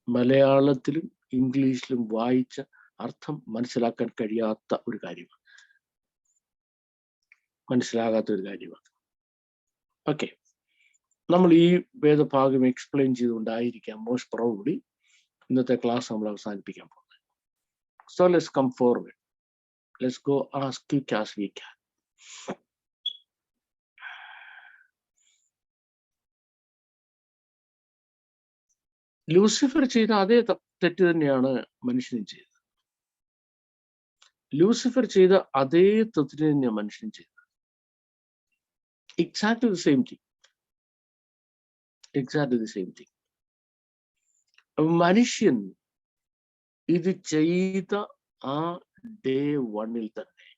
മലയാളത്തിലും ഇംഗ്ലീഷിലും വായിച്ച അർത്ഥം മനസ്സിലാക്കാൻ കഴിയാത്ത ഒരു കാര്യമാണ്, മനസ്സിലാകാത്ത ഒരു കാര്യമാണ്. ഓക്കെ, നമ്മൾ ഈ വേദഭാഗം എക്സ്പ്ലെയിൻ ചെയ്തുകൊണ്ടായിരിക്കാം മോസ്റ്റ് പ്രോബബ്ലി ഇന്നത്തെ ക്ലാസ് നമ്മൾ അവസാനിപ്പിക്കാൻ പോകുന്നത്. So let's come forward, let's go as quick as we can. Lucifer ചെയ്ത അതേ തെറ്റ് തന്നെയാണ് മനുഷ്യനും ചെയ്തത്. ലൂസിഫർ ചെയ്ത അതേ തെറ്റ് തന്നെയാണ് മനുഷ്യനും ചെയ്തത്. Exactly the same thing, exactly the same thing. മനുഷ്യൻ ഇത് ചെയ്ത ആ ഡേ വണ്ണിൽ തന്നെ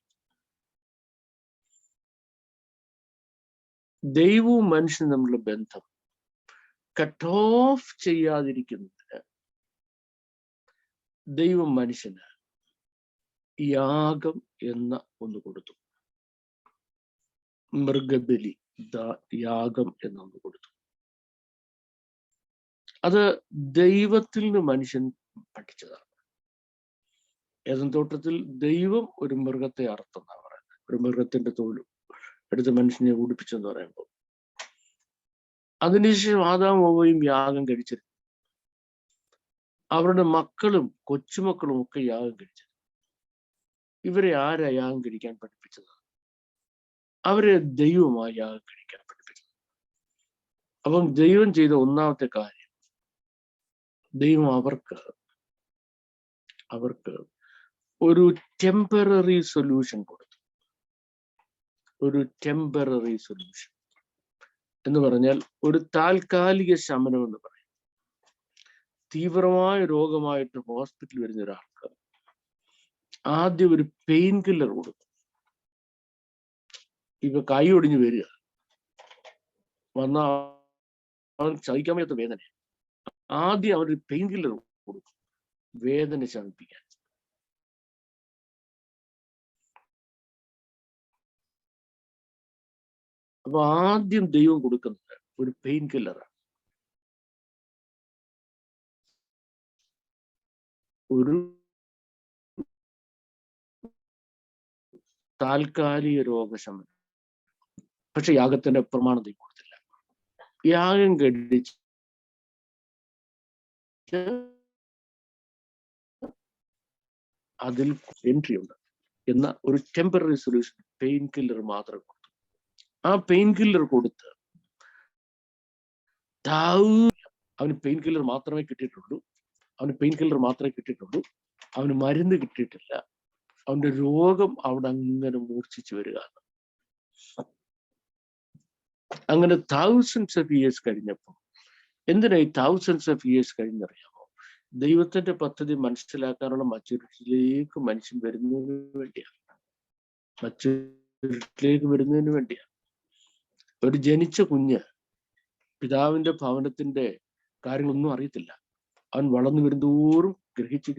ദൈവവും മനുഷ്യനും തമ്മിലുള്ള ബന്ധം കട്ട് ഓഫ് ചെയ്യാതിരിക്കുന്നതിന് ദൈവം മനുഷ്യന് യാഗം എന്ന ഒന്ന് കൊടുത്തു, മൃഗബലി യാഗം എന്നൊന്ന് കൊടുത്തു. അത് ദൈവത്തിൽ നിന്ന് മനുഷ്യൻ പഠിച്ചതാണ്. ഏദൻ തോട്ടത്തിൽ ദൈവം ഒരു മൃഗത്തെ അറുത്തെന്നാണ് പറയുന്നത്. ഒരു മൃഗത്തിന്റെ തോലും എടുത്ത് മനുഷ്യനെ ഉടുപ്പിച്ചെന്ന് പറയുമ്പോൾ അതിനുശേഷം ആദാമും ഹവ്വയും യാഗം കഴിച്ചിരുന്നു. അവരുടെ മക്കളും കൊച്ചുമക്കളും ഒക്കെ യാഗം കഴിച്ചു. ഇവരെ ആരാ യാഗം കഴിക്കാൻ പഠിപ്പിച്ചത്? അവരെ ദൈവമായി യാഗം കഴിക്കാൻ പഠിപ്പിച്ചത്. അപ്പം ദൈവം ചെയ്ത ഒന്നാമത്തെ കാര്യം, ദൈവം അവർക്ക് ഒരു ടെമ്പററി സൊല്യൂഷൻ കൊടുത്തു. ഒരു ടെമ്പററി സൊല്യൂഷൻ എന്ന് പറഞ്ഞാൽ ഒരു താൽക്കാലിക ശമനം എന്ന് പറയും. തീവ്രമായ രോഗമായിട്ട് ഹോസ്പിറ്റലിൽ വരുന്ന ഒരാൾക്ക് ആദ്യം ഒരു പെയിൻ കില്ലർ കൊടുക്കും. ഇപ്പൊ കൈ ഒടിഞ്ഞു വരിക വന്ന അവൻ സഹിക്കാൻ വയ്യാത്ത വേദന, ആദ്യം അവനൊരു പെയിൻ കില്ലർ കൊടുക്കും വേദന ശമിപ്പിക്കാൻ. അപ്പൊ ആദ്യം ദൈവം കൊടുക്കുന്നത് ഒരു പെയിൻ കില്ലറാണ്. ഒരു താൽക്കാലിക രോഗശമനം. പക്ഷെ യാഗത്തിന്റെ പ്രമാണം ദൈവം കൊടുത്തില്ല. യാഗം കഴിച്ച് അതിൽ എൻട്രി ഉണ്ട് എന്ന ഒരു ടെമ്പററി സൊല്യൂഷൻ പെയിൻ കില്ലർ മാത്രം കൊടുത്തു. ആ പെയിൻ കില്ലർ കൊടുത്ത് അവന് പെയിൻ കില്ലർ മാത്രമേ കിട്ടിയിട്ടുള്ളൂ. അവന് മരുന്ന് കിട്ടിയിട്ടില്ല. അവന്റെ രോഗം അവിടെ അങ്ങനെ മൂർച്ഛിച്ചു വരികയാണ്. അങ്ങനെ തൗസൻഡ്സ് ഓഫ് ഇയേഴ്സ് കഴിഞ്ഞപ്പോൾ, എന്തിനാ ഈ തൗസൻഡ്സ് ഓഫ് ഇയേഴ്സ് കഴിഞ്ഞറിയാമോ? ദൈവത്തിന്റെ പദ്ധതി മനസ്സിലാക്കാനുള്ള മച്ചുരിറ്റിയിലേക്ക് മനുഷ്യൻ വരുന്നതിന് വേണ്ടിയാണ്. ഒരു ജനിച്ച കുഞ്ഞ് പിതാവിന്റെ ഭവനത്തിന്റെ കാര്യങ്ങളൊന്നും അറിയത്തില്ല. അവൻ വളർന്നു വരുന്തോറും ഗ്രഹിച്ച്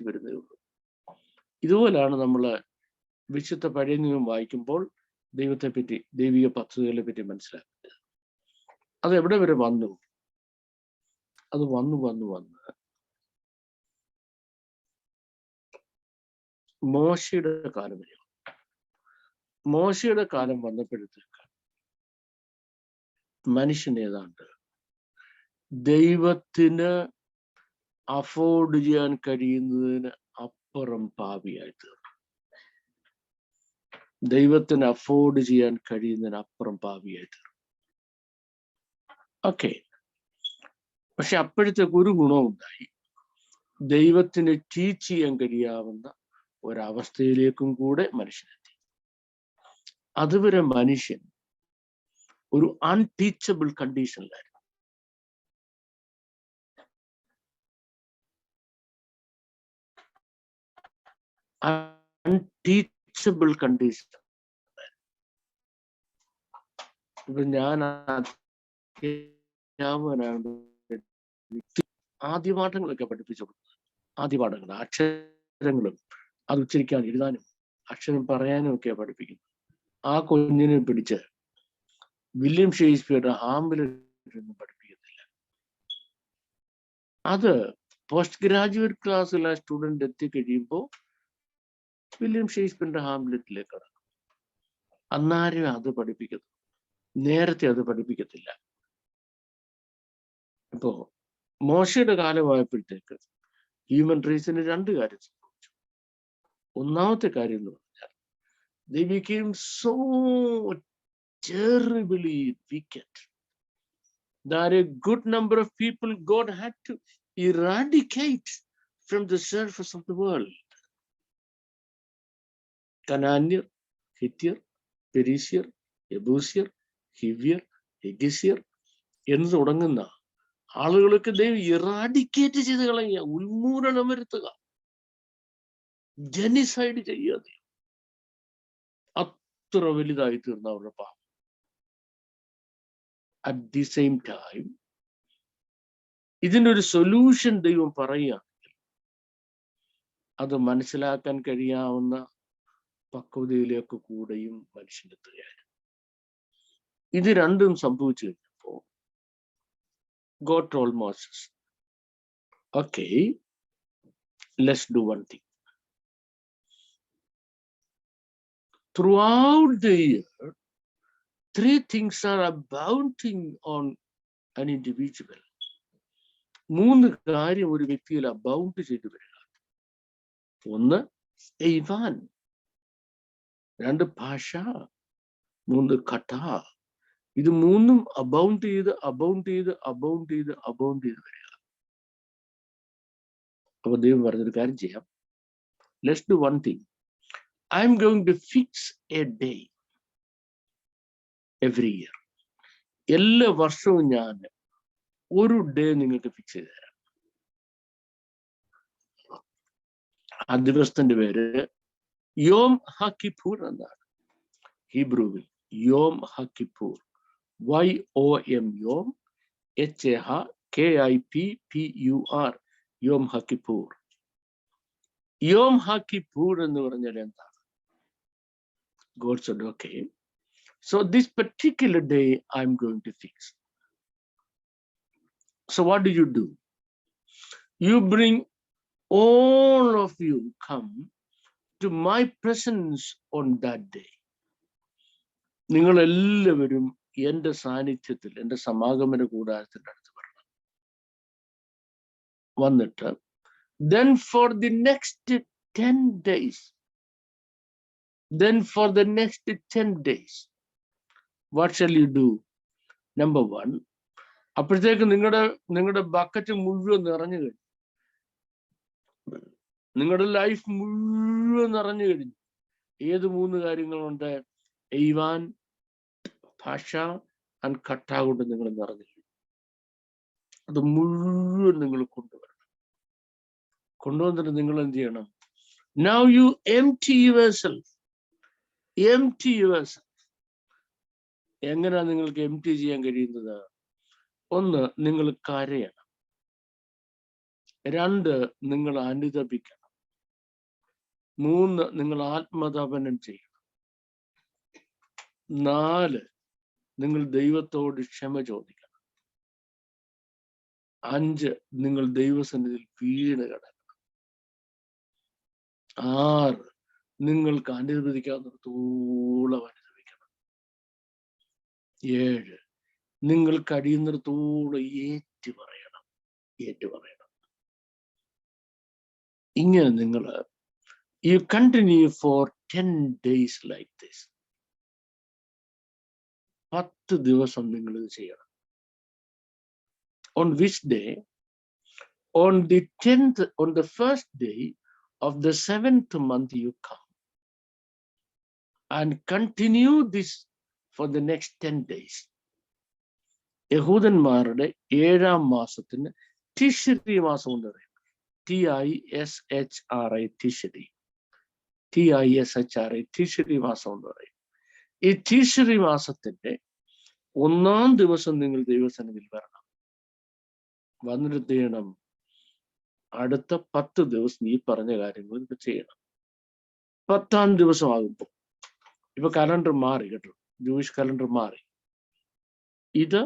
വരുന്നതേ ഉള്ളൂ. ഇതുപോലാണ് നമ്മള് വിശുദ്ധ പഴയ നിയമം വായിക്കുമ്പോൾ ദൈവത്തെ പറ്റി, ദൈവിക പദ്ധതികളെ പറ്റി മനസ്സിലാക്കുന്നത്. അത് എവിടെ വരെ വന്നു? അത് വന്ന് മോശയുടെ കാലം വരെ. മോശയുടെ കാലം വന്നപ്പോഴത്തേക്ക് മനുഷ്യൻ ഏതാണ്ട് ദൈവത്തിന് അഫോർഡ് ചെയ്യാൻ കഴിയുന്നതിന് അപ്പുറം പാപിയായി തീർന്നു. ദൈവത്തിന് അഫോർഡ് ചെയ്യാൻ കഴിയുന്നതിന് അപ്പുറം പാപിയായി തീർന്നു. ഓക്കെ, പക്ഷെ അപ്പോഴത്തേക്ക് ഒരു ഗുണവും ഉണ്ടായി. ദൈവത്തിന് ടീച്ച് ചെയ്യാൻ കഴിയാവുന്ന ഒരവസ്ഥയിലേക്കും കൂടെ മനുഷ്യനെത്തി. അതുവരെ മനുഷ്യൻ ഒരു അൺടീച്ചബിൾ കണ്ടീഷനിലായിരുന്നു. അൺടീച്ചബിൾ കണ്ടീഷൻ. ഇപ്പൊ ഞാൻ ആദ്യപാഠങ്ങളൊക്കെ പഠിപ്പിച്ചു കൊടുക്കുന്നത്. ആദ്യപാഠങ്ങൾ, അക്ഷരങ്ങളും അത് ഉച്ചരിക്കാൻ എഴുതാനും അക്ഷരം പറയാനും ഒക്കെ പഠിപ്പിക്കുന്നു. ആ കുഞ്ഞിനെ പിടിച്ച് വില്യം ഷേക്സ്പിയറുടെ ഹാംലെറ്റ് ഒന്നും പഠിപ്പിക്കുന്നില്ല. അത് പോസ്റ്റ് ഗ്രാജുവേറ്റ് ക്ലാസ്സിലെ സ്റ്റുഡന്റ് എത്തിക്കഴിയുമ്പോൾ വില്യം ഷേക്സ്പിയറിന്റെ ഹാംലെറ്റിലേക്ക് കടക്കും. അന്നാരും അത് പഠിപ്പിക്കുന്നു, നേരത്തെ അത് പഠിപ്പിക്കത്തില്ല. ഇപ്പോ മോശയുടെ കാലമായപ്പോഴത്തേക്ക് ഹ്യൂമൻ റേസിന് 2 കാര്യം സംഭവിച്ചു. ഒന്നാമത്തെ കാര്യം എന്ന് പറഞ്ഞാൽ they became so terribly wicked that a good number of people God had to eradicate from the surface of the world. കനാന്യർ, ഹിത്യർ, പെരീഷ്യർ, യെബൂസ്യർ, ഹിവ്യർ, ഹെഗിസ്യർ എന്ന് തുടങ്ങുന്ന ആളുകളൊക്കെ ദൈവം ഇറാഡിക്കേറ്റ് ചെയ്ത് കളയുക, ഉന്മൂലനം വരുത്തുക, ജെനിസൈഡ് ചെയ്യാതെ. അത്ര വലുതായി തീർന്ന അവരുടെ പാപം. അറ്റ് ദി സെയിം ടൈം ഇതിനൊരു സൊല്യൂഷൻ ദൈവം പറയുകയാണെങ്കിൽ അത് മനസ്സിലാക്കാൻ കഴിയാവുന്ന പക്വതയിലേക്ക് കൂടെയും മനുഷ്യനെത്തുകയാണ്. ഇത് രണ്ടും സംഭവിച്ചു കഴിഞ്ഞപ്പോ God told Moses, okay, let's do one thing. Throughout the year, 3 things are abounding on an individual. 3 കാര്യം ഒരു വ്യക്തിയിൽ അബൗണ്ട് ചെയ്തു വരിക. 1 എയ്വാൻ, 2 ഭാഷ, 3 കഥ. ഇത് 3ഉം അബൗണ്ട് ചെയ്ത് വരിക. അപ്പൊ ദൈവം പറഞ്ഞൊരു കാര്യം ചെയ്യാം, let's do one thing. I am going to fix a day every year. എല്ലാ വർഷവും ഞാൻ ഒരു ഡേ നിങ്ങൾക്ക് ഫിക്സ് ചെയ്ത് തരാം. ആ ദിവസത്തിന്റെ പേര് യോം ഹക്കിപ്പൂർ എന്നാണ്. ഹീബ്രുവിൽ യോം ഹക്കിപ്പൂർ, YOM, യോം, HAKIPPUR, യോം ഹക്കിപ്പൂർ. യോം ഹക്കിപ്പൂർ എന്ന് പറഞ്ഞാൽ എന്താണ്? God said, okay, so this particular day I'm going to fix. So what do? You bring all of you come to my presence on that day. നിങ്ങൾ എല്ലാവരും എന്റെ സാന്നിധ്യത്തിൽ, എന്റെ സമാഗമന കൂടാരത്തിന്റെ അടുത്ത് വരണം. വന്നിട്ട് then for the next 10 days, what shall you do? Number 1, അപ്പോഴത്തേക്ക് നിങ്ങളുടെ ബക്കറ്റ് മുഴുവൻ നിറഞ്ഞു കഴിഞ്ഞു, നിങ്ങളുടെ ലൈഫ് മുഴുവൻ നിറഞ്ഞു കഴിഞ്ഞു. ഏത് 3 കാര്യങ്ങളുണ്ട്? എയ്വാൻ, ഭാഷ ആൻഡ് കട്ട കൊണ്ട് നിങ്ങൾ നിറഞ്ഞു കഴിഞ്ഞു. അത് മുഴുവൻ നിങ്ങൾ കൊണ്ടുവന്നിട്ട് നിങ്ങൾ എന്ത് ചെയ്യണം? Now you empty yourself. എങ്ങനെയാ നിങ്ങൾക്ക് എംപ്റ്റി ചെയ്യാൻ കഴിയുന്നത്? 1, നിങ്ങൾ കരയണം. 2, നിങ്ങൾ അനുതപിക്കണം. 3, നിങ്ങൾ ആത്മതപനം ചെയ്യണം. 4, നിങ്ങൾ ദൈവത്തോട് ക്ഷമ ചോദിക്കണം. 5, നിങ്ങൾ ദൈവസന്നിധിയിൽ വീണ് കിടക്കണം. 6, നിങ്ങൾക്ക് അനുവദിക്കാവുന്നിടത്തോളം അനുഭവിക്കണം. 7, നിങ്ങൾ കഴിയുന്നിടത്തോളം ഏറ്റു പറയണം. ഇങ്ങനെ നിങ്ങൾ you continue for 10 days like this. 10 ദിവസം നിങ്ങൾ ഇത് ചെയ്യണം. On which day? On the 10th, on the first day of the 7th month you come and continue this for the next 10 days. യഹൂദന്മാരുടെ 7ാം മാസത്തിന് തിശ്രി മാസം എന്ന് പറയും. TISHRI, തിശ്രി, TISHRI, തിശ്രി മാസം എന്ന് പറയും. ഈ തിശ്രി മാസത്തിന്റെ 1ാം ദിവസം നിങ്ങൾ ദൈവസന്നിധിയിൽ വരണം. വന്നിട്ട് ചെയ്യണം, അടുത്ത 10 ദിവസം ഈ പറഞ്ഞ കാര്യങ്ങൾ ഇത് ചെയ്യണം. 10ാം ദിവസം ആകുമ്പോൾ, ഇപ്പൊ കലണ്ടർ മാറി കേട്ടോ, ജൂയിഷ് കലണ്ടർ മാറി. ഇത്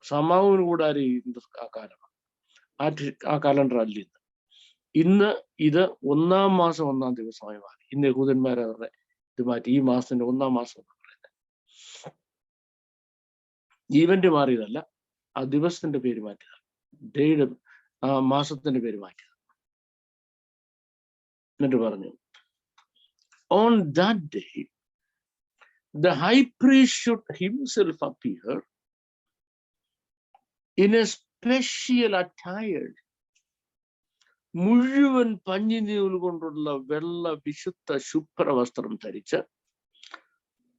സമാഗമന കൂടാരം ആ കാലമാണ്. ആ കലണ്ടർ അല്ല ഇന്ന്. ഇത് 1-ാം മാസം 1-ാം ദിവസമായി മാറി. ഇന്ന് യഹൂദന്മാർ അവരുടെ ഇത് മാറ്റി. ഈ മാസത്തിന്റെ 1-ാം മാസം എന്ന് പറയുന്നത് ഈവന്റ് മാറിയതല്ല, ആ ദിവസത്തിന്റെ പേര് മാറ്റിയതാണ്. ഡേയുടെ ആ മാസത്തിന്റെ പേര് മാറ്റിയത്. എന്നിട്ട് പറഞ്ഞു, on that day the high priest should himself appear in a special attire, മുഴുവൻ പഞ്ഞിനൂൽ കൊണ്ടുള്ള വെള്ള വിശുദ്ധ ശുഭ്ര വസ്ത്രം ധരിച്ച്,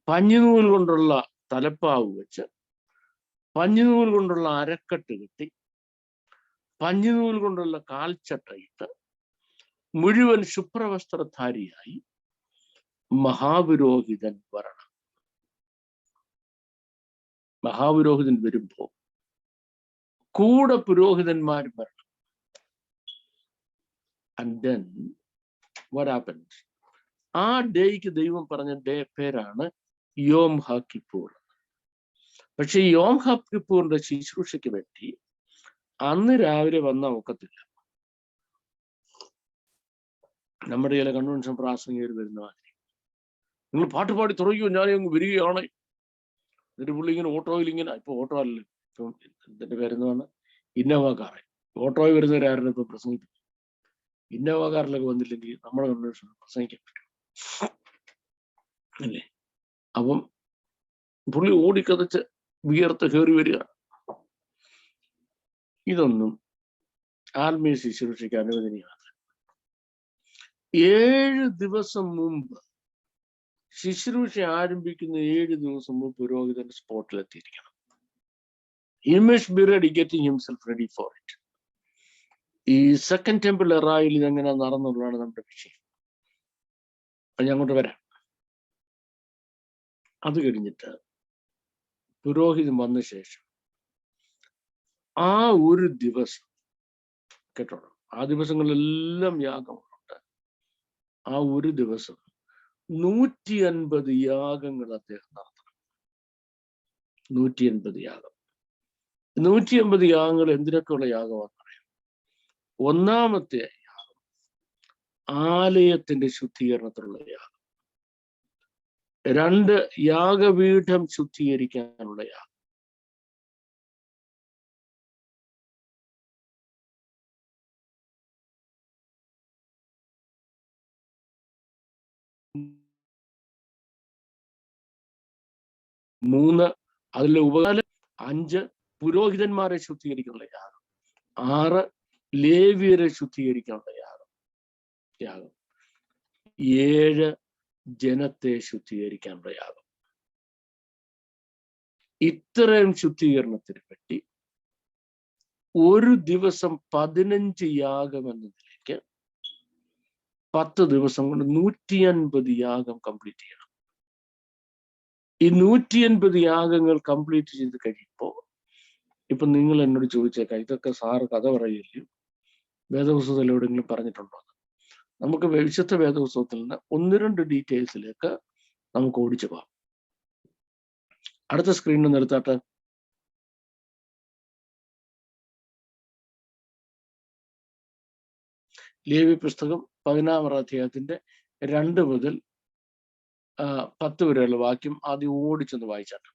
പഞ്ഞിനൂൽ കൊണ്ടുള്ള തലപ്പാവ് വെച്ച്, പഞ്ഞിനൂൽ കൊണ്ടുള്ള അരക്കെട്ട് കെട്ടി, പഞ്ഞിനൂൽ കൊണ്ടുള്ള കാൽച്ചട്ടയിട്ട്, മുഴുവൻ ശുഭ്രവസ്ത്രധാരിയായി മഹാപുരോഹിതൻ വരണം. മഹാപുരോഹിതൻ വരുമ്പോ കൂടെ പുരോഹിതന്മാർ വരണം. And then what happens? ആ ഡേയ്ക്ക് ദൈവം പറഞ്ഞ ഡേ പേരാണ് യോം ഹാക്കിപ്പൂർ. പക്ഷെ യോം ഹാക്കിപ്പൂറിന്റെ ശുശ്രൂഷയ്ക്ക് വേണ്ടി അന്ന് രാവിലെ വന്ന ഒക്കത്തില്ല. നമ്മുടെ ചില കൺവെൻഷൻ പ്രാസംഗികർ വരുന്ന മാതിരി, നിങ്ങൾ പാട്ട് പാടി തുടങ്ങിയോ, ഞാൻ അങ്ങ് വരികയാണ്. എന്നിട്ട് പുള്ളി ഇങ്ങനെ ഓട്ടോയിൽ ഇങ്ങനെ, ഇപ്പൊ ഓട്ടോ അല്ല, ഇപ്പം ഇതിന്റെ പേരെന്താണ്, ഇന്നോവ കാറ്. ഓട്ടോയിൽ വരുന്നവരായിരുന്നു ഇപ്പൊ പ്രസംഗിക്കും. ഇന്നോവ കാറിലൊക്കെ വന്നില്ലെങ്കിൽ നമ്മുടെ കൺവെൻഷൻ പ്രസംഗിക്കാൻ പറ്റും അല്ലേ? അപ്പം പുള്ളി ഓടിക്കതച്ച് വിയർത്ത് കയറി വരിക. ഇതൊന്നും ആത്മീയ ശുശ്രൂഷയ്ക്ക് അനുവദനീയമാണ്. 7 ദിവസം മുമ്പ്, ശുശ്രൂഷ ആരംഭിക്കുന്ന 7 ദിവസം മുമ്പ് പുരോഹിതൻ സ്പോട്ടിലെത്തിയിരിക്കണം. He must be ready, getting himself ready for it. ഈ സെക്കൻഡ് ടെമ്പിൾ എറായിൽ ഇതെങ്ങനെ നടന്നുള്ളതാണ് നമ്മുടെ വിഷയം. ഞാൻ അങ്ങോട്ട് വരാം. അത് കഴിഞ്ഞിട്ട് പുരോഹിതൻ വന്ന ശേഷം ആ ഒരു ദിവസം കേട്ടോളൂ, ആ ദിവസങ്ങളിലെല്ലാം യാഗങ്ങളുണ്ട്. ആ ഒരു ദിവസം 150 യാഗങ്ങൾ അദ്ദേഹം നടത്തണം. 150 യാഗം. 150 യാഗങ്ങൾ എന്തിനൊക്കെയുള്ള യാഗമാണെന്ന് പറയാം. ഒന്നാമത്തെ യാഗം ആലയത്തിന്റെ ശുദ്ധീകരണത്തിനുള്ള യാഗം. 2 യാഗപീഠം ശുദ്ധീകരിക്കാനുള്ള യാഗം. 3 അതിലെ ഉപകാരം. 5 പുരോഹിതന്മാരെ ശുദ്ധീകരിക്കാനുള്ള യാഗം. 6 ലേവ്യരെ ശുദ്ധീകരിക്കാനുള്ള യാഗം. 7 ജനത്തെ ശുദ്ധീകരിക്കാനുള്ള യാഗം. ഇത്രയും ശുദ്ധീകരണത്തിന് വേണ്ടി ഒരു ദിവസം 15 യാഗം എന്ന നിലയ്ക്ക് 10 ദിവസം കൊണ്ട് 150 യാഗം കംപ്ലീറ്റ് ചെയ്യണം. ഈ 150 യാഗങ്ങൾ കംപ്ലീറ്റ് ചെയ്ത് കഴിയുമ്പോൾ, ഇപ്പൊ നിങ്ങൾ എന്നോട് ചോദിച്ചേക്കാം, ഇതൊക്കെ സാറ് കഥ പറയില്ലയോ, വേദപുസ്തകത്തിൽ എവിടെയെങ്കിലും പറഞ്ഞിട്ടുണ്ടോ? നമുക്ക് വിശുദ്ധ വേദപുസ്തകത്തിൽ നിന്ന് 1-2 ഡീറ്റെയിൽസിലേക്ക് നമുക്ക് ഓടിച്ചു പോകാം. അടുത്ത സ്ക്രീനിൽ നിർത്താട്ടെ. ലേവ്യ പുസ്തകം 11-ാം അധ്യായത്തിന്റെ 2 മുതൽ 10 വരെയുള്ള വാക്യം ആദ്യം ഓടിച്ചൊന്ന് വായിച്ചാട്ടെ.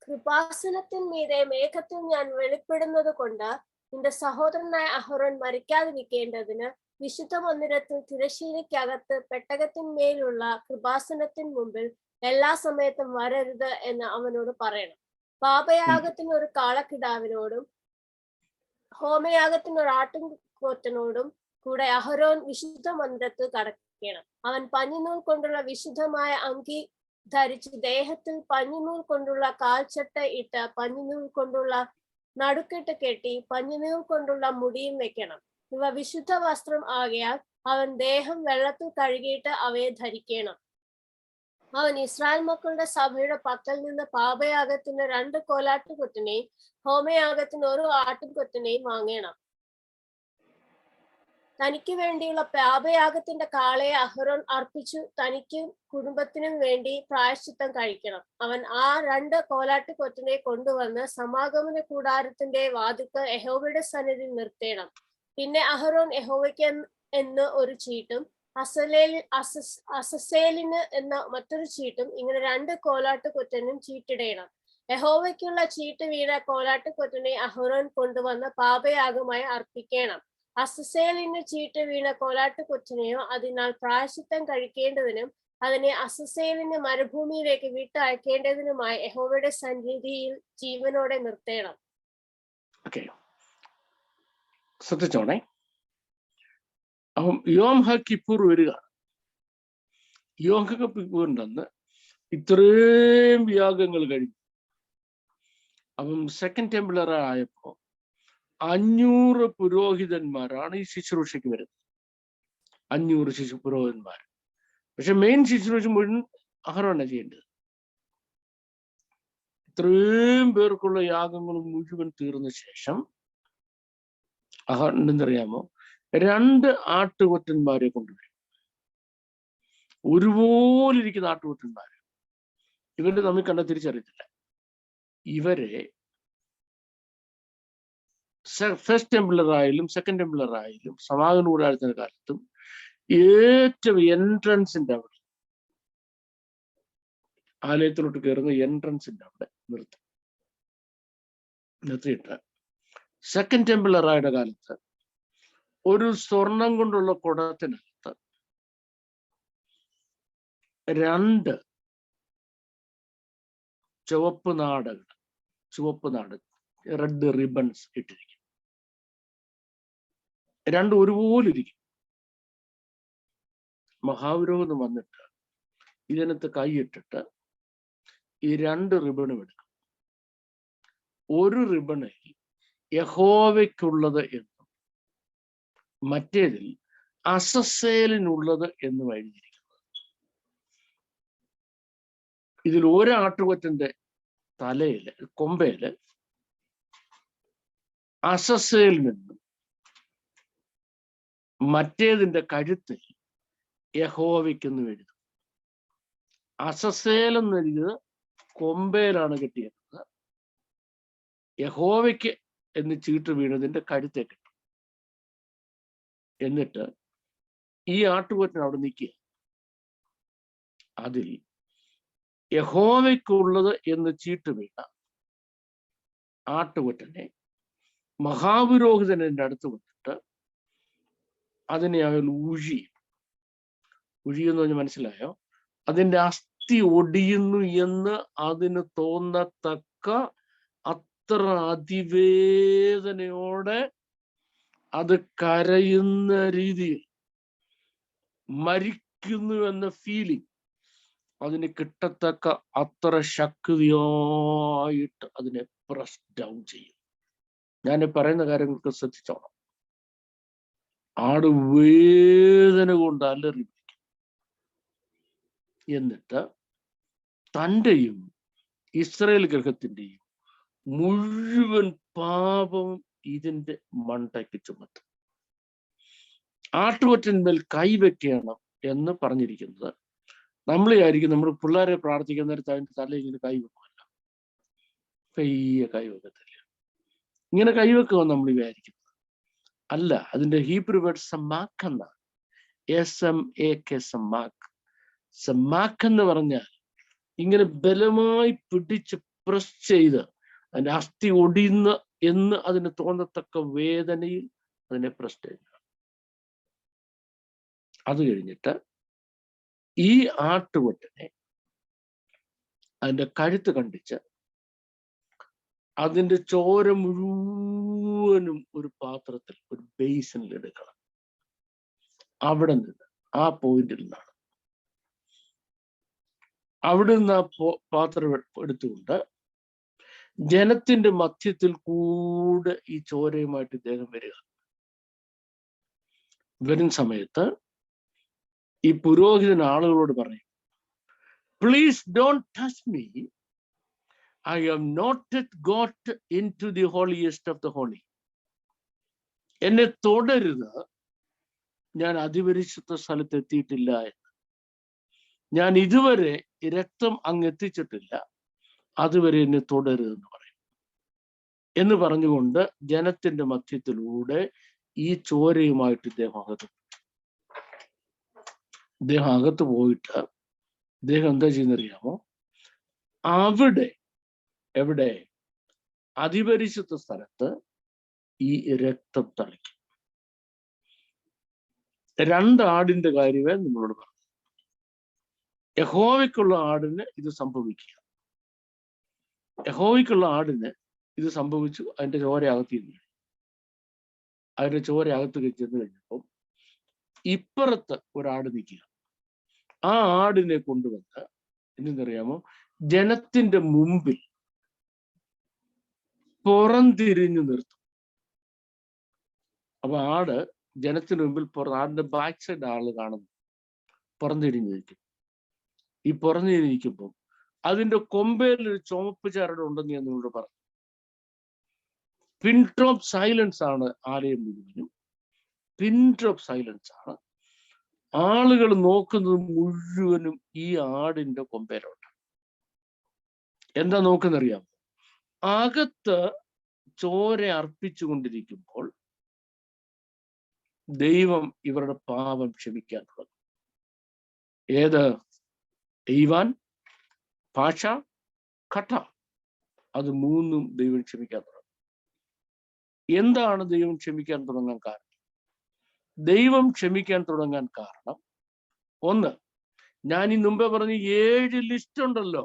കൃപാസനത്തിന്മീതെ മേഘത്തിൽ ഞാൻ വെളിപ്പെടുന്നത് കൊണ്ട് നിന്റെ സഹോദരനായ അഹരോൻ മരിക്കാതിരിക്കേണ്ടതിന് വിശുദ്ധ മന്ദിരത്തിൽ തിരശ്ശീലയ്ക്കകത്ത് പെട്ടകത്തിന്മേലുള്ള കൃപാസനത്തിന് മുമ്പിൽ എല്ലാ സമയത്തും വരരുത് എന്ന് അവനോട് പറയണം. പാപയാഗത്തിന് ഒരു കാളക്കിടാവിനോടും ഹോമയാഗത്തിന് ഒരു ആട്ടിൻകൂറ്റനോടും കൂടെ അഹരോൻ വിശുദ്ധ മന്ദിരത്തിൽ കടക്കണം. അവൻ പഞ്ഞിനൂൽ കൊണ്ടുള്ള വിശുദ്ധമായ അങ്കി ധരിച്ച് ദേഹത്തിൽ പഞ്ഞിനൂൽ കൊണ്ടുള്ള കാൽച്ചട്ട ഇട്ട് പഞ്ഞിനൂൽ കൊണ്ടുള്ള നടുക്കെട്ട് കെട്ടി പഞ്ഞിനൂൽ കൊണ്ടുള്ള മുടിയും വെക്കണം. ഇവ വിശുദ്ധ വസ്ത്രം ആകയാൽ അവൻ ദേഹം വെള്ളത്തിൽ കഴുകിയിട്ട് അവയെ ധരിക്കണം. അവൻ ഇസ്രായേൽ മക്കളുടെ സഭയുടെ പക്കൽ നിന്ന് പാപയാഗത്തിന് 2 കോലാട്ടുകൊറ്റനെയും ഹോമയാഗത്തിന് 1 ആട്ടിൻകൊറ്റനെയും വാങ്ങണം. തനിക്ക് വേണ്ടിയുള്ള പാപയാഗത്തിന്റെ കാളയെ അഹരോൻ അർപ്പിച്ചു തനിക്കും കുടുംബത്തിനും വേണ്ടി പ്രായശ്ചിത്തം കഴിക്കണം. അവൻ ആ 2 കോലാട്ടുകൊറ്റനെ കൊണ്ടുവന്ന് സമാഗമന കൂടാരത്തിന്റെ വാതിൽക്കൽ യഹോവയുടെ സന്നിധിയിൽ നിർത്തേണം. പിന്നെ അഹരോൻ യഹോവയ്ക്ക് എന്ന് ഒരു ചീട്ടും അസസേലിന് എന്ന മറ്റൊരു ചീട്ടും ഇങ്ങനെ 2 കോലാട്ടുകൊറ്റനും ചീട്ടിടണം. യഹോവയ്ക്കുള്ള ചീട്ട് വീണ കോലാട്ടുകൊറ്റനെ അഹരോൻ കൊണ്ടുവന്ന് പാപയാഗമായി അർപ്പിക്കണം. അസസേലിന് ചീട്ട് വീണ കോലാട്ടുകൊറ്റനെയോ അതിനാൽ പ്രായശ്ചിത്തം കഴിക്കേണ്ടതിനും അതിനെ അസസേലിന് മരുഭൂമിയിലേക്ക് വിട്ടയക്കേണ്ടതിനുമായി യഹോവയുടെ സന്നിധിയിൽ ജീവനോടെ നിർത്തേണം. ശ്രദ്ധിച്ചോണേ. അപ്പം യോം കിപ്പൂർ വരിക. യോം കിപ്പൂറിൻ്റെ ഇത്രയും യാഗങ്ങൾ കഴിഞ്ഞു. അപ്പം സെക്കൻഡ് ടെമ്പിൾ ആയപ്പോ 500 പുരോഹിതന്മാരാണ് ഈ ശുശ്രൂഷയ്ക്ക് വരുന്നത്. 500 പുരോഹിതന്മാർ. പക്ഷെ മെയിൻ ശുശ്രൂഷ മുഴുവൻ അഹരോനാണ് ചെയ്യേണ്ടത്. ഇത്രയും പേർക്കുള്ള യാഗങ്ങൾ മുഴുവൻ തീർന്ന ശേഷം അഹരോൻ എന്തെന്നറിയാമോ, 2 ആട്ടുകൊറ്റന്മാരെ കൊണ്ടുവരും. ഒരുപോലെ ഇരിക്കുന്ന ആട്ടുകൊറ്റന്മാർ. ഇവരുടെ തമ്മിൽ കണ്ട തിരിച്ചറിയത്തില്ല. ഇവരെ ഫസ്റ്റ് ടെമ്പിളറായാലും സെക്കൻഡ് ടെമ്പിളറായാലും സമാഗമന കൂടാരത്തിന്റെ കാലത്തും ഏറ്റവും എൻട്രൻസിന്റെ അവിടെ, ആലയത്തിലോട്ട് കയറുന്ന എൻട്രൻസിന്റെ അവിടെ നിർത്തിയിട്ട് സെക്കൻഡ് ടെമ്പിളറായുടെ കാലത്ത് ഒരു സ്വർണം കൊണ്ടുള്ള കുടത്തിനകത്ത് 2 ചുവപ്പ് നാട് റെഡ് റിബൺസ് ഇട്ടിരിക്കും. 2 ഒരുപോലെ ഇരിക്കും. മഹാപുരോഹിതൻ വന്നിട്ട് ഇതിനകത്ത് കൈയിട്ടിട്ട് ഈ 2 റിബണും എടുക്കും. ഒരു റിബണിൽ യഹോവയ്ക്കുള്ളത് എന്നും മറ്റേതിൽ അസസേലിനുള്ളത് എന്നും എഴുതിയിരിക്കുന്നത്. ഇതിൽ ഒരാട്ടുകൊറ്റന്റെ തലയില് കൊമ്പയില് അസസേലിനെന്നും മറ്റേതിന്റെ കഴുത്തിൽ യഹോവയ്ക്കെന്നും എഴുതും. അസസേൽ എന്ന് എഴുതിയത് കൊമ്പയിലാണ് കെട്ടിയത്. യഹോവയ്ക്ക് എന്ന് ചീട്ട് വീണതിന്റെ കഴുത്തെ കിട്ടും. എന്നിട്ട് ഈ ആട്ടുകൊറ്റൻ അവിടെ നിൽക്കുക. അതിൽ യഹോവയ്ക്കുള്ളത് എന്ന് ചീട്ട് വീണ ആട്ടുകൊറ്റനെ മഹാപുരോഹിതന്റെ അടുത്ത് വന്നിട്ട് അതിനെ അയാൾ ഉഴിയെന്ന് പറഞ്ഞ് മനസ്സിലായോ? അതിന്റെ അസ്ഥി ഒടിയുന്നു എന്ന് അതിന് തോന്നത്തക്ക അത്ര അതിവേദനയോടെ അത് കരയുന്ന രീതിയിൽ മരിക്കുന്നു എന്ന ഫീലിംഗ് അതിന് കിട്ടത്തക്ക അത്ര ശക്തിയായിട്ട് അതിനെ പ്രസ് ഡൗൺ ചെയ്യും. ഞാൻ പറയുന്ന കാര്യങ്ങൾക്ക് ശ്രദ്ധിച്ചോണം. ആട് വേദന കൊണ്ട് അലറി വിളിക്കും. എന്നിട്ട് തൻ്റെയും ഇസ്രായേൽ ഗൃഹത്തിൻ്റെയും മുഴുവൻ പാപം ഇതിന്റെ മണ്ടയ്ക്ക് ചുമത്തും. ആട്ടുകൊറ്റന്മേൽ കൈവെക്കണം എന്ന് പറഞ്ഞിരിക്കുന്നത് നമ്മൾ വിചാരിക്കും നമ്മൾ പിള്ളേരെ പ്രാർത്ഥിക്കുന്ന നേരത്ത് അതിൻ്റെ തലയിൽ ഇങ്ങനെ കൈവെക്കുമല്ല. പയ്യെ കൈവെക്കത്തില്ല. ഇങ്ങനെ കൈവെക്കുമെന്ന് നമ്മൾ വിചാരിക്കുന്നത് അല്ല. അതിന്റെ ഹീബ്രു വേർഡ് സമാക്ക് എന്നാണ്. SMAK സമാക്ക്. സമാക്ക് എന്ന് പറഞ്ഞാൽ ഇങ്ങനെ ബലമായി പിടിച്ച് പ്രസ് ചെയ്ത് അതിന്റെ അസ്ഥി ഒടിയുന്ന എന്ന് അതിന് തോന്നത്തക്ക വേദനയിൽ അതിനെ പ്രസ് ചെയ്യുക. അത് കഴിഞ്ഞിട്ട് ഈ ആട്ടുകൊറ്റനെ അതിന്റെ കഴുത്ത് കണ്ടിച്ച് അതിന്റെ ചോര മുഴുവനും ഒരു പാത്രത്തിൽ, ഒരു ബേസിനിൽ എടുക്കണം. അവിടെ നിന്ന് ആ പോയിന്റിൽ നിന്നാണ് അവിടെ നിന്ന് ആ പാത്രം എടുത്തുകൊണ്ട് ജനത്തിന്റെ മധ്യത്തിൽ കൂടെ ഈ ചോരയുമായിട്ട് ഇദ്ദേഹം വരും സമയത്ത് ഈ പുരോഹിതൻ ആളുകളോട് പറയും, please don't touch me, I have not yet got into the holiest of the holy. എന്നെ തൊടരുത്, ഞാൻ അതിപരിശുദ്ധ സ്ഥലത്ത് എത്തിയിട്ടില്ല എന്ന്. ഞാൻ ഇതുവരെ രക്തം അങ്ങ് എത്തിച്ചിട്ടില്ല, അതുവരെ എന്നെ തുടരുതെന്ന് പറയും. എന്ന് പറഞ്ഞുകൊണ്ട് ജനത്തിന്റെ മധ്യത്തിലൂടെ ഈ ചോരയുമായിട്ട് ഇദ്ദേഹം അകത്ത് പോയിട്ട് ഇദ്ദേഹം എന്താ ചെയ്യുന്നറിയാമോ? അവിടെ എവിടെ അതിപരിശുദ്ധ സ്ഥലത്ത് ഈ രക്തം തളിക്കും. 2 ആടിന്റെ കാര്യമേ നമ്മളോട് പറഞ്ഞു. യഹോവയ്ക്കുള്ള ആടിന് ഇത് സംഭവിക്കുക. യഹോവയ്ക്കുള്ള ആടിന് ഇത് സംഭവിച്ചു. അതിന്റെ ചോര അകത്തിരുന്നു. അതിന്റെ ചോര അകത്ത് ചെന്ന് കഴിഞ്ഞപ്പോൾ ഇപ്പുറത്ത് ഒരാട് നിൽക്കുക. ആ ആടിനെ കൊണ്ടുവന്ന് എന്തെന്നറിയാമോ? ജനത്തിന്റെ മുമ്പിൽ പുറംതിരിഞ്ഞു നിർത്തും. അപ്പൊ ആട് ജനത്തിന് മുമ്പിൽ ആടിന്റെ ബാക്ക് സൈഡ് ആള് കാണുന്നു, പുറംതിരിഞ്ഞു നിൽക്കും. ഈ പുറംതിരിഞ്ഞിരിക്കുമ്പോൾ അതിന്റെ കൊമ്പയിൽ ഒരു ചുമപ്പ് ചരട് ഉണ്ടെന്ന് ഞാൻ നിങ്ങളോട് പറഞ്ഞു. പിൻ ഡ്രോപ്പ് സൈലൻസ് ആണ് ആലയം മുഴുവനും. പിൻ ഡ്രോപ്പ് സൈലൻസ് ആണ്. ആളുകൾ നോക്കുന്നത് മുഴുവനും ഈ ആടിന്റെ കൊമ്പയിലോട്ട്. എന്താ നോക്കുന്നറിയാമോ? അകത്ത് ചോര അർപ്പിച്ചുകൊണ്ടിരിക്കുമ്പോൾ ദൈവം ഇവരുടെ പാപം ക്ഷമിക്കാൻ തുടങ്ങും. ഏത്? ഈവാൻ, ഭാഷ, ഘട്ട, അത് 3ഉം ദൈവം ക്ഷമിക്കാൻ തുടങ്ങും. എന്താണ് ദൈവം ക്ഷമിക്കാൻ തുടങ്ങാൻ കാരണം? ദൈവം ക്ഷമിക്കാൻ തുടങ്ങാൻ കാരണം, ഒന്ന്, ഞാൻ ഈ മുമ്പേ പറഞ്ഞ 7 ലിസ്റ്റ് ഉണ്ടല്ലോ,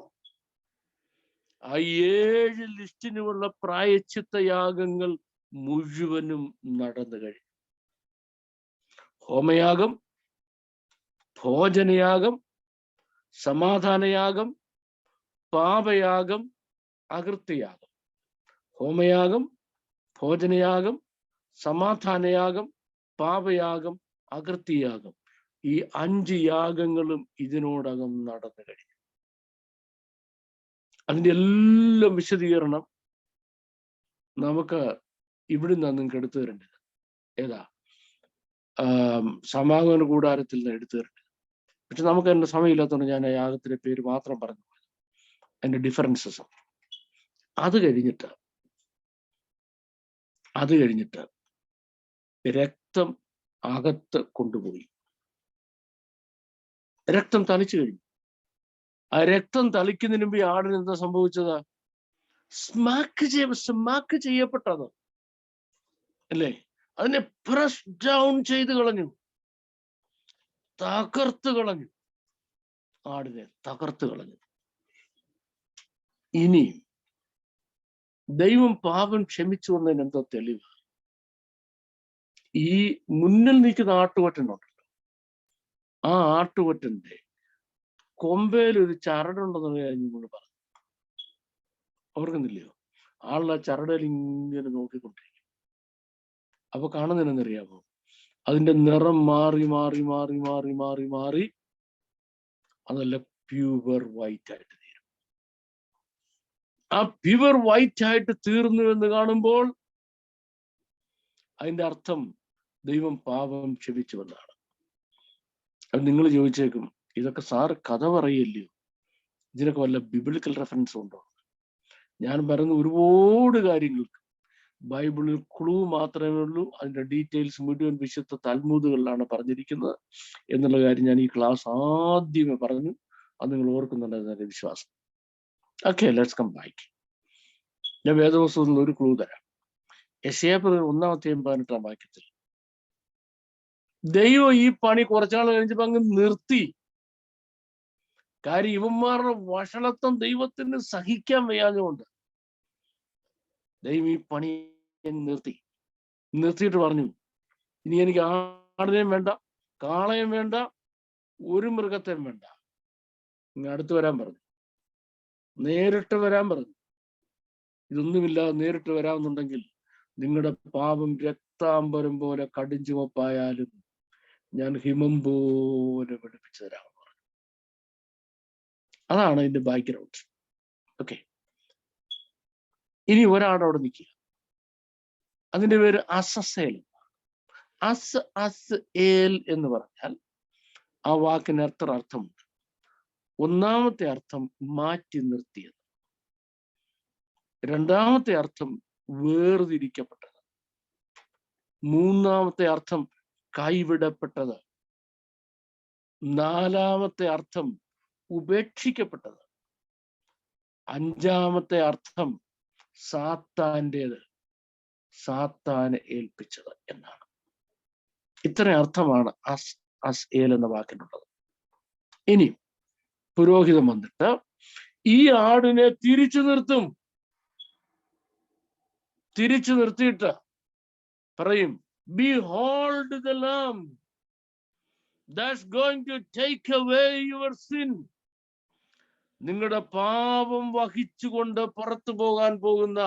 ആ 7 ലിസ്റ്റിനുമുള്ള പ്രായശ്ചിത്ത യാഗങ്ങൾ മുഴുവനും നടന്നു കഴിഞ്ഞു. ഹോമയാഗം, ഭോജനയാഗം, സമാധാനയാഗം, പാപയാഗം, അകൃത്യയാഗം. ഹോമയാഗം, ഭോജനയാഗം, സമാധാനയാഗം, പാപയാഗം, അകൃത്യയാഗം. ഈ 5 യാഗങ്ങളും ഇതിനോടകം നടന്നു കഴിഞ്ഞു. അതിൻ്റെ എല്ലാം വിശദീകരണം നമുക്ക് ഇവിടുന്ന് നിങ്ങൾക്ക് എടുത്തു തരേണ്ടത്. ഏതാ? സമാഗമന കൂടാരത്തിൽ നിന്ന് എടുത്തു തരേണ്ടത്. പക്ഷെ നമുക്ക് എൻ്റെ സമയമില്ലാത്തതുകൊണ്ട് ഞാൻ ആ യാഗത്തിന്റെ പേര് മാത്രം പറഞ്ഞു പോയത്, അതിൻ്റെ ഡിഫറൻസസ്. അത് കഴിഞ്ഞിട്ട് രക്തം അകത്ത് കൊണ്ടുപോയി. രക്തം തളിച്ചു കഴിഞ്ഞു. ആ രക്തം തളിക്കുന്നതിന് മുമ്പ് ആടിന് എന്താ സംഭവിച്ചത്? സ്മാക്ക് ചെയ്യപ്പെട്ടത് അല്ലേ? അതിനെ പ്രസ് ഡൗൺ ചെയ്ത് കളഞ്ഞു, തകർത്ത് കളഞ്ഞു. ആടിനെ തകർത്ത് കളഞ്ഞു. ഇനി ദൈവം പാപം ക്ഷമിച്ചു എന്നതിന് എന്തോ തെളിവ്? ഈ മുന്നിൽ നിൽക്കുന്ന ആട്ടുകൊറ്റനുണ്ടല്ലോ, ആ ആട്ടുകൊറ്റന്റെ കൊമ്പയിൽ ഒരു ചരടുണ്ടെന്നുള്ള കാര്യം നിങ്ങൾ പറഞ്ഞു. ഓർക്കുന്നില്ലയോ? ആളുടെ ചരടയിൽ ഇങ്ങനെ നോക്കിക്കൊണ്ടിരിക്കും. അപ്പൊ കാണുന്നതിനെന്നറിയാമോ? അതിന്റെ നിറം മാറി മാറി മാറി മാറി മാറി മാറി അതല്ല പ്യൂവർ വൈറ്റ് ആയിട്ട് തീരും. ആ പ്യൂവർ വൈറ്റ് ആയിട്ട് തീർന്നു എന്ന് കാണുമ്പോൾ അതിന്റെ അർത്ഥം ദൈവം പാപം ക്ഷമിച്ചുവെന്നാണ്. അത് നിങ്ങൾ ചോദിച്ചേക്കും, ഇതൊക്കെ സാറ് കഥ പറയല്ലയോ, ഇതിനൊക്കെ വല്ല ബിബിളിക്കൽ റെഫറൻസ് ഉണ്ടോ? ഞാൻ പറയുന്ന ഒരുപാട് കാര്യങ്ങൾക്ക് ബൈബിളിൽ ക്ലൂ മാത്രമേ ഉള്ളൂ. അതിന്റെ ഡീറ്റെയിൽസ് മുഴുവൻ വിശുദ്ധ തൽമൂദുകളിലാണ് പറഞ്ഞിരിക്കുന്നത് എന്നുള്ള കാര്യം ഞാൻ ഈ ക്ലാസ് ആദ്യമേ പറഞ്ഞു. അത് നിങ്ങൾ ഓർക്കുന്നുണ്ടെന്ന് എൻ്റെ വിശ്വാസം. Okay, let's come back. ഞാൻ വേദപുസ്തകത്തിൽ ഒരു ക്ലൂ തരാം. യെശയ്യാ 1:18 വാക്യത്തിൽ ദൈവം ഈ പണി കുറച്ചാൾ കഴിഞ്ഞപ്പോ അങ്ങ് നിർത്തി. കാര്യം ഇവന്മാരുടെ വഷളത്വം ദൈവത്തിന് സഹിക്കാൻ വയ്യാഞ്ഞുകൊണ്ട് ദൈവം ഈ പണി നിർത്തിയിട്ട് പറഞ്ഞു, ഇനി എനിക്ക് ആടിനെയും വേണ്ട, കാളയും വേണ്ട, ഒരു മൃഗത്തെയും വേണ്ട, ഇങ്ങ് അടുത്ത് വരാൻ പറഞ്ഞു, നേരിട്ട് വരാൻ പറഞ്ഞു. ഇതൊന്നുമില്ലാതെ നേരിട്ട് വരാമെന്നുണ്ടെങ്കിൽ നിങ്ങളുടെ പാപം രക്താംബരം പോലെ കടുംചുവപ്പായാലും ഞാൻ ഹിമം പോലെ വെളുപ്പിച്ചു തരാമെന്ന് പറഞ്ഞു. അതാണ് ഇതിന്റെ ബാക്ക്ഗ്രൗണ്ട്. ഓക്കെ, ഇനി ഒരാടവിടെ നിൽക്കുക. അതിന്റെ പേര് അസസേൽ. അസ് ഏൽ എന്ന് പറഞ്ഞാൽ ആ വാക്കിന് എത്ര അർത്ഥമുണ്ട്? ഒന്നാമത്തെ അർത്ഥം മാറ്റി നിർത്തിയത്, രണ്ടാമത്തെ അർത്ഥം വേർതിരിക്കപ്പെട്ടത്, മൂന്നാമത്തെ അർത്ഥം കൈവിടപ്പെട്ടത്, നാലാമത്തെ അർത്ഥം ഉപേക്ഷിക്കപ്പെട്ടത്, അഞ്ചാമത്തെ അർത്ഥം സാത്താൻ്റെത്, സാത്താനെ ഏൽപ്പിച്ചത് എന്നാണ്. ഇത്ര അർത്ഥമാണ് അസ് ഏൽ എന്ന വാക്കിനുള്ളത്. ഇനി പുരോഹിതൻ വന്നിട്ട് ഈ ആടിനെ തിരിച്ചു നിർത്തും. തിരിച്ചു നിർത്തിയിട്ട് പറയും, behold the lamb that's going to take away your sin. നിങ്ങളുടെ പാപം വഹിച്ചുകൊണ്ട് പുറത്തു പോകാൻ പോകുന്ന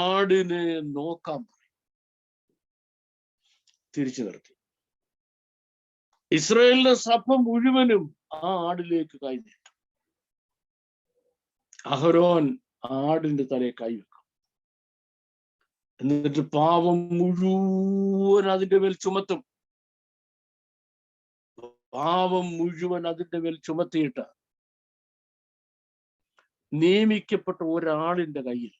ആടിനെ നോക്കാൻ പറയും. തിരിച്ചു നിർത്തി. ഇസ്രായേലിന്റെ സഭ മുഴുവനും ആ ആടിലേക്ക് കൈനീട്ടും. അഹരോൻ ആടിന്റെ തലയെ കൈവെക്കും. എന്നിട്ട് പാപം മുഴുവൻ അതിന്റെ മേൽ ചുമത്തും. പാപം മുഴുവൻ അതിന്റെ മേൽ ചുമത്തിയിട്ട് നിയമിക്കപ്പെട്ട ഒരാളിന്റെ കയ്യിൽ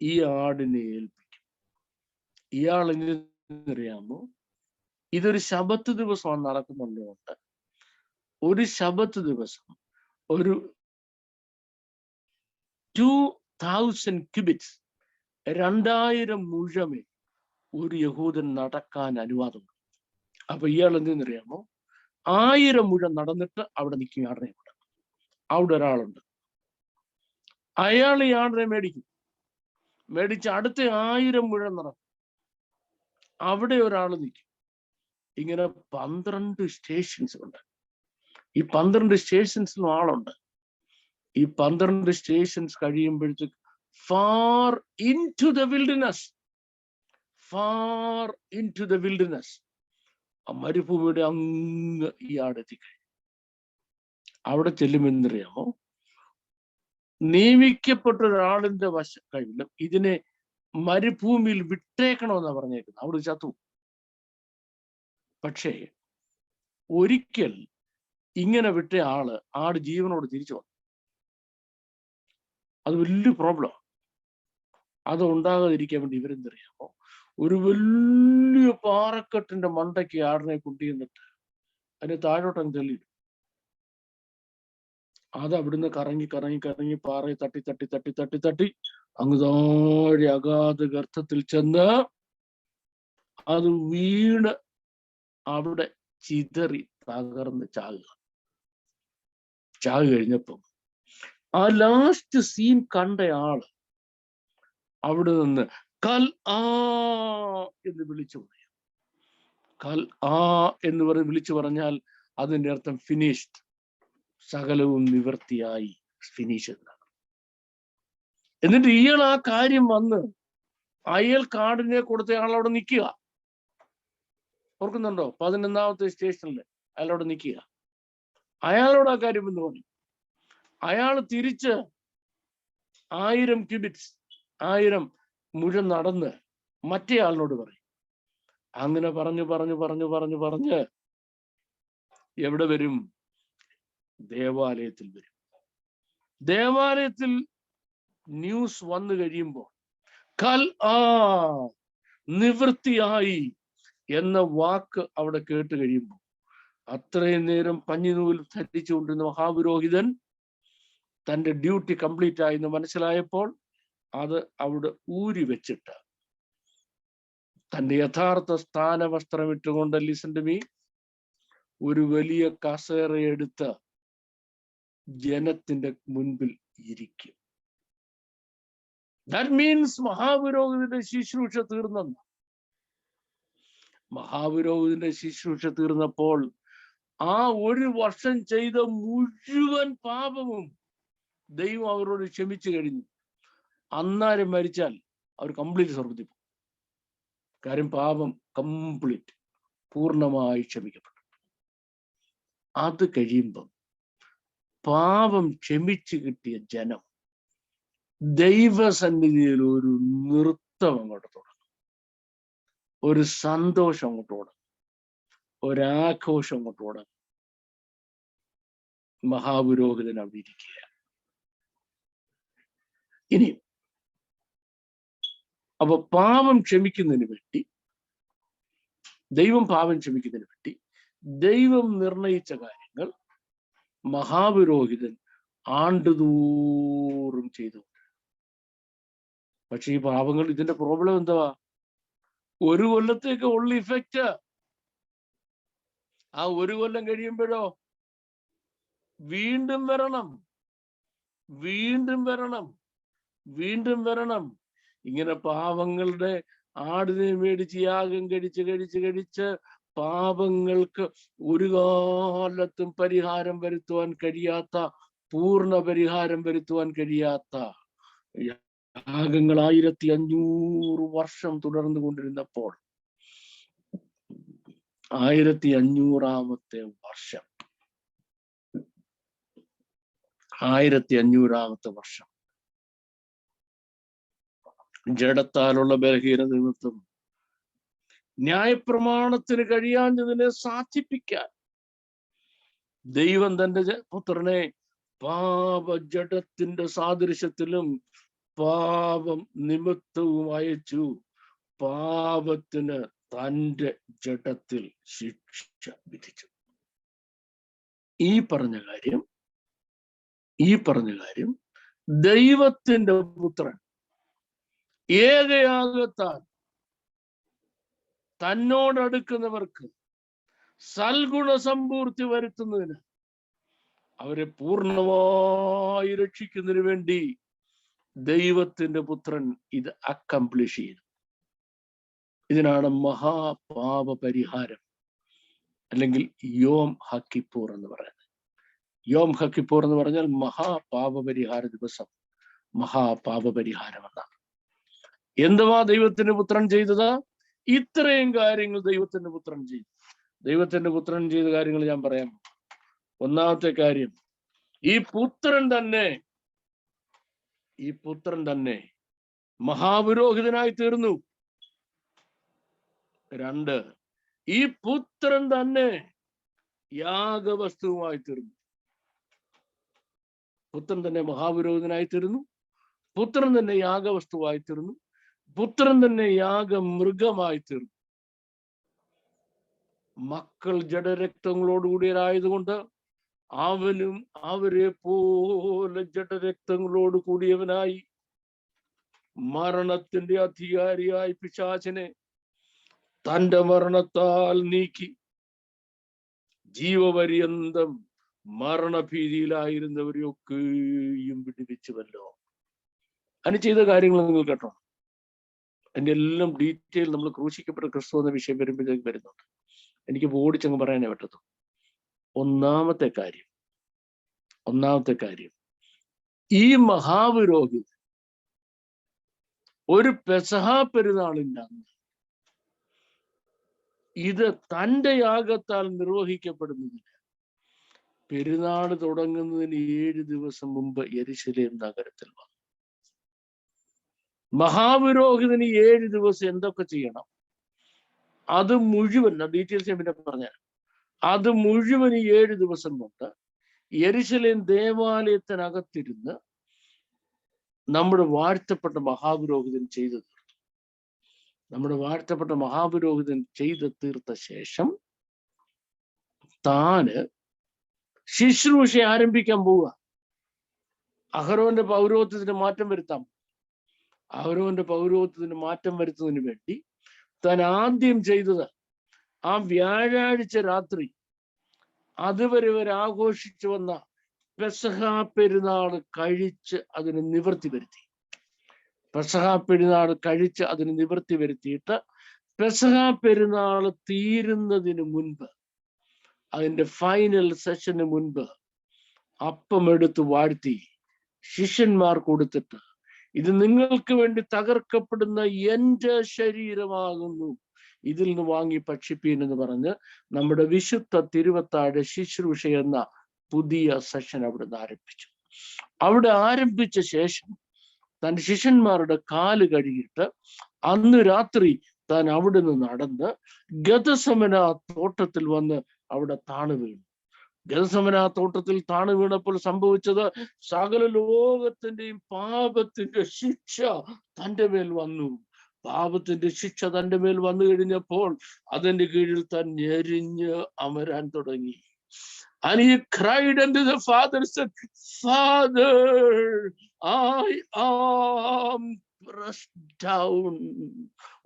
ഈ ആടിനെ ഏൽപ്പിക്കും. ഇയാൾ അറിയാമോ, ഇതൊരു ശബത്ത് ദിവസമാണ് നടക്കുന്നുള്ളതുകൊണ്ട് ഒരു ശബത്ത് ദിവസം ഒരു 2000 ക്യൂബിറ്റ്സ് 2000 മുഴമേ ഒരു യഹൂദൻ നടക്കാൻ അനുവാദമുണ്ട്. അപ്പൊ ഇയാൾ എന്തെന്നറിയാമോ, 1000 മുഴം നടന്നിട്ട് അവിടെ നിൽക്കും ആടിനെ കൊണ്ട്. അവിടെ ഒരാളുണ്ട്, അയാൾ ഈ ആടിനെ മേടിച്ച് അടുത്ത 1000 മുഴം നടക്കും. അവിടെ ഒരാൾ നിൽക്കും. ഇങ്ങനെ 12 സ്റ്റേഷൻസ് ഉണ്ട്. ഈ 12 സ്റ്റേഷൻസിലും ആളുണ്ട്. ഈ 12 സ്റ്റേഷൻസ് കഴിയുമ്പോഴത്തേക്ക് far into the wilderness, ആ മരുഭൂമിയുടെ അങ്ങ് ഈ ആടെത്തിക്കഴിഞ്ഞു. അവിടെ ചെല്ലുമെന്നറിയാമോ, നിയമിക്കപ്പെട്ട ഒരാളിന്റെ കഴിവില്ല ഇതിനെ മരുഭൂമിയിൽ വിട്ടേക്കണമെന്നാ പറഞ്ഞേക്കുന്നത്. അവിടെ ചത്തു. പക്ഷേ ഒരിക്കൽ ഇങ്ങനെ വിട്ട ആട് ജീവനോട് തിരിച്ചു വന്നു. അത് വലിയ പ്രോബ്ലം. അത് ഉണ്ടാകാതിരിക്കാൻ വേണ്ടി ഇവരെന്തറിയാമോ, ഒരു വലിയ പാറക്കെട്ടിന്റെ മണ്ടയ്ക്ക് ആടിനെ കൊണ്ടുവന്നിട്ട് അതിനെ താഴോട്ടങ്ങ് തെളിയിടും. അത് അവിടുന്ന് കറങ്ങി പാറയെ തട്ടി അങ്ങ് താഴെ അഗാധ ഗർത്തത്തിൽ ചെന്ന് അത് വീണ് അവിടെ ചിതറി തകർന്ന് ചാകുക കഴിഞ്ഞപ്പം ആ ലാസ്റ്റ് സീൻ കണ്ട ആള് അവിടെ നിന്ന് കൽ ആ എന്ന് വിളിച്ചു പറയും. കൽ ആ എന്ന് വിളിച്ചു പറഞ്ഞാൽ അതിന്റെ അർത്ഥം ഫിനിഷ്ഡ്, സകലവും നിവൃത്തിയായി, ഫിനിഷ് എന്നാണ്. എന്നിട്ട് ഇയാൾ ആ കാര്യം വന്ന് അയാൾ കാടിനെ കൊടുത്ത ആൾ അവിടെ നിൽക്കുക. ഓർക്കുന്നുണ്ടോ? 11ാമത്തെ സ്റ്റേഷനിൽ അയാളവിടെ നിൽക്കുക. അയാളോട് ആ കാര്യം എന്ന് പറഞ്ഞു. അയാൾ തിരിച്ച് 1000 ക്യൂബിറ്റ്സ് 1000 മുഴം നടന്ന് മറ്റേ ആളിനോട് പറയും. അങ്ങനെ പറഞ്ഞ് എവിടെ വരും? ദേവാലയത്തിൽ വരും. ദേവാലയത്തിൽ ന്യൂസ് വന്നു കഴിയുമ്പോൾ കൽ ആ നിവൃത്തിയായി എന്ന വാക്ക് അവിടെ കേട്ട് കഴിയുമ്പോൾ അത്രയും നേരം പഞ്ഞിനൂൽ ധരിച്ചുകൊണ്ടിരുന്ന മഹാപുരോഹിതൻ തന്റെ ഡ്യൂട്ടി കംപ്ലീറ്റ് ആയി എന്ന് മനസ്സിലായപ്പോൾ അത് അവിടെ ഊരി വെച്ചിട്ട് തന്റെ യഥാർത്ഥ സ്ഥാനവസ്ത്രം ഇട്ടുകൊണ്ട് ലിസൺ ടു മീ ഒരു വലിയ കസേര എടുത്ത് ജനത്തിന്റെ മുൻപിൽ ഇരിക്കും. ദാറ്റ് മീൻസ് മഹാപുരോഹിതന്റെ ശുശ്രൂഷ തീർന്നെന്ന്. മഹാപുരോഹിതന്റെ ശുശ്രൂഷ തീർന്നപ്പോൾ ആ ഒരു വർഷം ചെയ്ത മുഴുവൻ പാപവും ദൈവം അവരോട് ക്ഷമിച്ചു കഴിഞ്ഞു. അന്നാരും മരിച്ചാൽ അവർ കംപ്ലീറ്റ് സ്വർഗ്ഗത്തിൽ പോകും. കാര്യം പാപം കംപ്ലീറ്റ് പൂർണ്ണമായി ക്ഷമിക്കപ്പെട്ടു. അത് കഴിയുമ്പം പാപം ക്ഷമിച്ചു കിട്ടിയ ജനം ദൈവസന്നിധിയിൽ ഒരു നൃത്തം അങ്ങോട്ട് തുടങ്ങും. ഒരു സന്തോഷം അങ്ങോട്ട് തുടങ്ങും, ഒരാഘോഷം അങ്ങോട്ട് തുടങ്ങും. മഹാപുരോഹിതൻ അവിടെ ഇരിക്കുക. ഇനി അപ്പൊ പാപം ക്ഷമിക്കുന്നതിന് വേണ്ടി, ദൈവം പാപം ക്ഷമിക്കുന്നതിന് വേണ്ടി ദൈവം നിർണയിച്ച കാര്യങ്ങൾ മഹാപുരോഹിതൻ ആണ്ടുതോറും ചെയ്തു. പക്ഷെ ഈ പാപങ്ങൾ, ഇതിന്റെ പ്രോബ്ലം എന്തുവാ? ഒരു കൊല്ലത്തേക്ക് ഉള്ള ഇഫക്റ്റ്. ആ ഒരു കൊല്ലം കഴിയുമ്പോഴോ വീണ്ടും വരണം, വീണ്ടും വരണം, വീണ്ടും വരണം. ഇങ്ങനെ പാപങ്ങളുടെ ആടിനെ മേടിച്ച് യാഗം കഴിച്ച് പാപങ്ങൾക്ക് ഒരു കാലത്തും പരിഹാരം വരുത്തുവാൻ കഴിയാത്ത, പൂർണ്ണ പരിഹാരം വരുത്തുവാൻ കഴിയാത്ത യാഗങ്ങൾ 1500 വർഷം തുടർന്നു കൊണ്ടിരുന്നപ്പോൾ 1500ാമത്തെ വർഷം 1500ാമത്തെ വർഷം ജഡത്താലുള്ള ബലഹീന നിമിത്തം ന്യായപ്രമാണത്തിന് കഴിയാഞ്ഞതിനെ സാധിപ്പിക്കാൻ ദൈവം തന്റെ പുത്രനെ പാപജഡത്തിന്റെ സാദൃശ്യത്തിലും പാപം നിമിത്തവും അയച്ചു. പാപത്തിന് തന്റെ ജഡത്തിൽ ശിക്ഷ വിധിച്ചു. ഈ പറഞ്ഞ കാര്യം ദൈവത്തിന്റെ പുത്രൻ ഏകയാഗത്താൽ തന്നോടടുക്കുന്നവർക്ക് സൽഗുണ സമ്പൂർത്തി വരുത്തുന്നതിന്, അവരെ പൂർണ്ണമായി രക്ഷിക്കുന്നതിന് വേണ്ടി ദൈവത്തിന്റെ പുത്രൻ ഇത് അക്കംപ്ലിഷ് ചെയ്തു. ഇതിനാണ് മഹാപാപ പരിഹാരം, അല്ലെങ്കിൽ യോം ഹക്കിപ്പൂർ എന്ന് പറയുന്നത്. യോം ഹക്കിപ്പൂർ എന്ന് പറഞ്ഞാൽ മഹാപാപ പരിഹാര ദിവസം, മഹാപാപ പരിഹാരം എന്നാണ്. എന്തുവാ ദൈവത്തിന്റെ പുത്രൻ ചെയ്തത്? ഇത്രയും കാര്യങ്ങൾ ദൈവത്തിന്റെ പുത്രൻ ചെയ്തു. ദൈവത്തിന്റെ പുത്രൻ ചെയ്ത കാര്യങ്ങൾ ഞാൻ പറയാം. ഒന്നാമത്തെ കാര്യം, ഈ പുത്രൻ തന്നെ മഹാപുരോഹിതനായി തീർന്നു. 2, ഈ പുത്രൻ തന്നെ യാഗവസ്തുവായി തീർന്നു. പുത്രൻ തന്നെ മഹാപുരോഹിതനായി തീർന്നു, പുത്രൻ തന്നെ യാഗവസ്തുവായി തീർന്നു, പുത്രൻ തന്നെ യാഗമൃഗമായി തീർന്നു. മക്കൾ ജഡരക്തങ്ങളോടുകൂടിയവരായതുകൊണ്ട് അവനും അവരെ പോലെ ജഡരക്തങ്ങളോട് കൂടിയവനായി മരണത്തിന്റെ അധികാരിയായി പിശാചിനെ തന്റെ മരണത്താൽ നീക്കി ജീവപര്യന്തം മരണഭീതിയിലായിരുന്നവരെയൊക്കെയും വിടുവിച്ചുവല്ലോ. അതിന് ചെയ്ത കാര്യങ്ങൾ നിങ്ങൾ കേട്ടോ. അതിന്റെ എല്ലാം ഡീറ്റെയിൽ നമ്മൾ ക്രൂശിക്കപ്പെട്ട ക്രിസ്തു എന്ന വിഷയം വരുമ്പോഴേക്ക് വരുന്നുണ്ട്. എനിക്ക് ഓടിച്ചങ്ങ് പറയാനേ പറ്റത്തു. ഒന്നാമത്തെ കാര്യം, ഈ മഹാപുരോഹിതൻ ഒരു പെസഹ പെരുന്നാളിന്റെ അന്ന് ഇത് തന്റെ യാഗത്താൽ നിർവഹിക്കപ്പെടുന്നതിന് പെരുന്നാൾ തുടങ്ങുന്നതിന് 7 ദിവസം മുമ്പ് യെരുശലേം നഗരത്തിൽ വന്നു. മഹാപുരോഹിതന് 7 ദിവസം എന്തൊക്കെ ചെയ്യണം, അത് മുഴുവൻ ഡീറ്റെയിൽസ് ഞാൻ പിന്നെ പറഞ്ഞുതരാം. അത് മുഴുവൻ 7 ദിവസം കൊണ്ട് യെരുശലേം ദേവാലയത്തിനകത്തിരുന്ന് നമ്മുടെ വാഴ്ത്തപ്പെട്ട മഹാപുരോഹിതൻ ചെയ്തു തീർത്തു. നമ്മുടെ വാഴ്ത്തപ്പെട്ട മഹാപുരോഹിതൻ ചെയ്തു തീർത്ത ശേഷം താന് ശുശ്രൂഷ ആരംഭിക്കാൻ പോവുക. അഹരോന്റെ പൗരോഹിത്യത്തിന് മാറ്റം വരുത്താം. അഹരോന്റെ പൗരോഹിത്യത്തിന് മാറ്റം വരുത്തുന്നതിന് വേണ്ടി താൻ ആദ്യം ചെയ്തത്, ആ വ്യാഴാഴ്ച രാത്രി അതുവരെ ആഘോഷിച്ചു വന്ന പെസഹ പെരുന്നാൾ കഴിച്ച് അതിന് നിവൃത്തി വരുത്തി. പെസഹ പെരുന്നാൾ കഴിച്ച് അതിന് നിവൃത്തി വരുത്തിയിട്ട് പെസഹ പെരുന്നാൾ തീരുന്നതിന് മുൻപ്, അതിന്റെ ഫൈനൽ സെഷന് മുൻപ് അപ്പം എടുത്ത് വാഴ്ത്തി ശിഷ്യന്മാർ കൊടുത്തിട്ട്, ഇത് നിങ്ങൾക്ക് വേണ്ടി തകർക്കപ്പെടുന്ന എന്റെ ശരീരമാകുന്നു, ഇതിൽ നിന്ന് വാങ്ങി ഭക്ഷിപ്പീൻ എന്ന് പറഞ്ഞ് നമ്മുടെ വിശുദ്ധ തിരുവത്താഴ ശുശ്രൂഷ എന്ന പുതിയ സെഷൻ അവിടുന്ന് ആരംഭിച്ചു. അവിടെ ആരംഭിച്ച ശേഷം തന്റെ ശിഷ്യന്മാരുടെ കാല് കഴുകിയിട്ട് അന്ന് രാത്രി താൻ അവിടുന്ന് നടന്ന് ഗതസമന തോട്ടത്തിൽ വന്ന് അവിടെ താണു വീണു. ഗതസമന തോട്ടത്തിൽ താണു വീണപ്പോൾ സംഭവിച്ചത്, സകല ലോകത്തിന്റെയും പാപത്തിന്റെ ശിക്ഷ തന്റെ മേൽ വന്നു. പാപത്തിന്റെ ശിക്ഷ തന്റെ മേൽ വന്നു കഴിഞ്ഞപ്പോൾ അതിന്റെ കീഴിൽ താൻ ഞെരിഞ്ഞ് അമരാൻ തുടങ്ങി. And he cried unto the Father, said, Father, I am pressed down.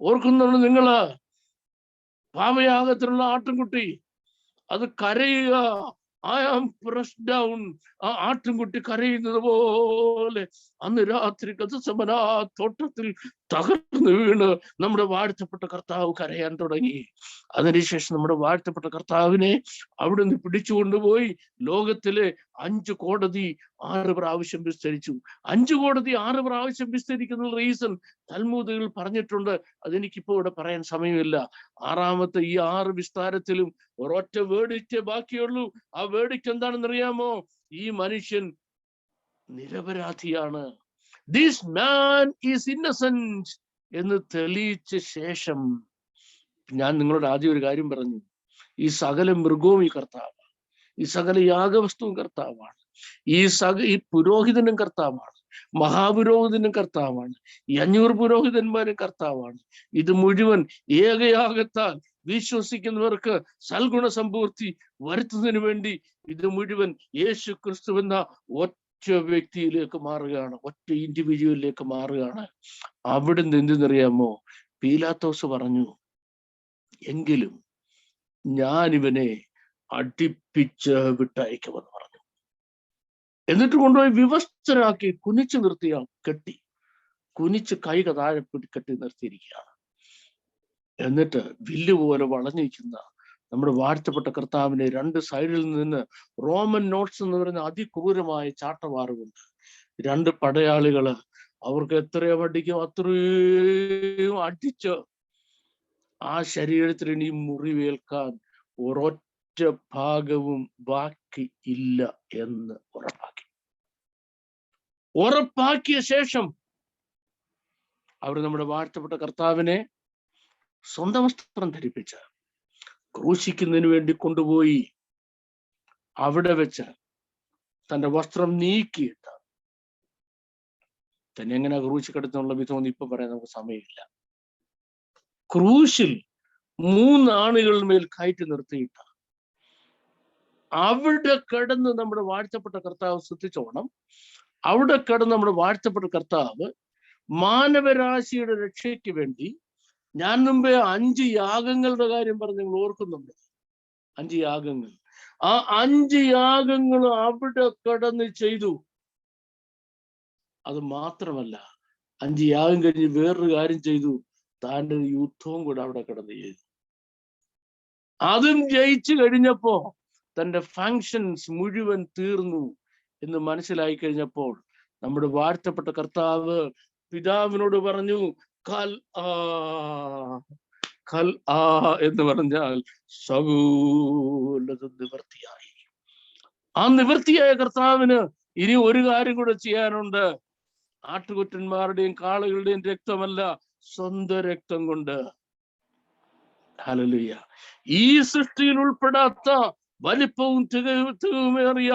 ഓർക്കുന്നുണ്ട് നിങ്ങള്? പാപയാഗത്തിലുള്ള ആട്ടിൻകുട്ടി അത് കരയുക, I am pressed down. ആ ആട്ടിൻകുട്ടി കരയുന്നത് പോലെ അന്ന് രാത്രി ഗതസമന തോട്ടത്തിൽ തകർന്നു വീണ് നമ്മുടെ വാഴ്ത്തപ്പെട്ട കർത്താവ് കരയാൻ തുടങ്ങി. അതിനുശേഷം നമ്മുടെ വാഴ്ത്തപ്പെട്ട കർത്താവിനെ അവിടുന്ന് പിടിച്ചുകൊണ്ടുപോയി ലോകത്തിലെ 5 കോടതി 6 പ്രാവശ്യം വിസ്തരിച്ചു. 5 കോടതി 6 പ്രാവശ്യം വിസ്തരിക്കുന്ന റീസൺ തൽമൂദുകൾ പറഞ്ഞിട്ടുണ്ട്. അതെനിക്കിപ്പോ ഇവിടെ പറയാൻ സമയമില്ല. 6ാമത്തെ ഈ 6 വിസ്താരത്തിലും ഒരൊറ്റ വേർഡിക്റ്റേ ബാക്കിയുള്ളൂ. ആ വേർഡിക്റ്റ് എന്താണെന്ന് അറിയാമോ? ഈ മനുഷ്യൻ നിരപരാധിയാണ്. This man is innocent എന്ന് തെളിയിച്ച ശേഷം, ഞാൻ നിങ്ങളോട് ആദ്യം ഒരു കാര്യം പറഞ്ഞു, ഈ സകല മൃഗവും ഈ കർത്താവാണ്, ഈ സകല യാഗവസ്തുവും കർത്താവാണ്, ഈ പുരോഹിതനും കർത്താവാണ്, മഹാപുരോഹിതനും കർത്താവാണ്, ഈ 500 പുരോഹിതന്മാരും കർത്താവാണ്. ഇത് മുഴുവൻ ഏകയാഗത്താൽ വിശ്വസിക്കുന്നവർക്ക് സൽഗുണ സമ്പൂർത്തി വരുത്തുന്നതിന് വേണ്ടി ഇത് മുഴുവൻ യേശു ക്രിസ്തു എന്ന ഒറ്റ വ്യക്തിയിലേക്ക് മാറുകയാണ്, ഒറ്റ ഇൻഡിവിജ്വലിലേക്ക് മാറുകയാണ്. അവിടുന്ന് എന്തെന്നറിയാമോ? പീലാത്തോസ് പറഞ്ഞു, എങ്കിലും ഞാൻ ഇവനെ അടിപ്പിച്ച് വിട്ടയക്കുമെന്ന് പറഞ്ഞു. എന്നിട്ട് കൊണ്ടുപോയി വിവസ്ത്രരാക്കി കുനിച്ചു നിർത്തിയ കെട്ടി, കുനിച്ച് കൈ താഴെ കെട്ടി നിർത്തിയിരിക്കുകയാണ്. എന്നിട്ട് വില്ലുപോലെ വളഞ്ഞിരിക്കുന്ന നമ്മുടെ വാഴ്ത്തപ്പെട്ട കർത്താവിനെ 2 സൈഡിൽ നിന്ന് റോമൻ നോട്ട്സ് എന്ന് പറയുന്ന അതിക്രൂരമായ ചാട്ടവാറുകൊണ്ട് 2 പടയാളികള് അവർക്ക് എത്രയോ അടിക്കും അത്രയും അടിച്ച് ആ ശരീരത്തിൽ ഇനി മുറിവേൽക്കാൻ ഒരൊറ്റ ഭാഗവും ബാക്കി ഇല്ല എന്ന് ഉറപ്പാക്കിയ ശേഷം അവർ നമ്മുടെ വാഴ്ത്തപ്പെട്ട കർത്താവിനെ സ്വന്തം വസ്ത്രം ധരിപ്പിച്ച് ക്രൂശിക്കുന്നതിന് വേണ്ടി കൊണ്ടുപോയി അവിടെ വെച്ച് തന്റെ വസ്ത്രം നീക്കിയിട്ട് തന്നെ എങ്ങനെ ക്രൂശിക്കെടുത്തുള്ള വിധമൊന്നും ഇപ്പൊ പറയാൻ നമുക്ക് സമയമില്ല. ക്രൂശിൽ 3 ആണികളുടെ മേൽ കയറ്റി നിർത്തിയിട്ട അവിടെ കിടന്ന് നമ്മുടെ വാഴ്ത്തപ്പെട്ട കർത്താവ് ശ്രദ്ധിച്ചോണം. അവിടെ കിടന്ന് നമ്മുടെ വാഴ്ത്തപ്പെട്ട കർത്താവ് മാനവരാശിയുടെ രക്ഷയ്ക്ക് വേണ്ടി, ഞാൻ മുമ്പേ 5 യാഗങ്ങളുടെ കാര്യം പറഞ്ഞ് നിങ്ങൾ ഓർക്കുന്നുണ്ട്. 5 യാഗങ്ങൾ, ആ 5 യാഗങ്ങൾ അവിടെ കടന്ന് ചെയ്തു. അത് മാത്രമല്ല, 5 യാഗം കഴിഞ്ഞ് വേറൊരു കാര്യം ചെയ്തു, താൻ്റെ യുദ്ധവും കൂടെ അവിടെ കിടന്ന് ചെയ്തു. അതും ജയിച്ചു കഴിഞ്ഞപ്പോ തന്റെ ഫങ്ഷൻസ് മുഴുവൻ തീർന്നു എന്ന് മനസ്സിലായി കഴിഞ്ഞപ്പോൾ നമ്മുടെ വാഴ്ത്തപ്പെട്ട കർത്താവ് പിതാവിനോട് പറഞ്ഞു, കൽ എന്ന് പറഞ്ഞാൽ സകലതും നിവൃത്തിയായി. ആ നിവൃത്തിയായ കർത്താവിന് ഇനി ഒരു കാര്യം കൂടെ ചെയ്യാനുണ്ട്. ആട്ടുകൊറ്റന്മാരുടെയും കാളകളുടെയും രക്തമല്ല, സ്വന്തം രക്തം കൊണ്ട്, ഹല്ലേലൂയ, ഈ സൃഷ്ടിയിൽ ഉൾപ്പെടാത്ത വലിപ്പവും തികവുമേറിയ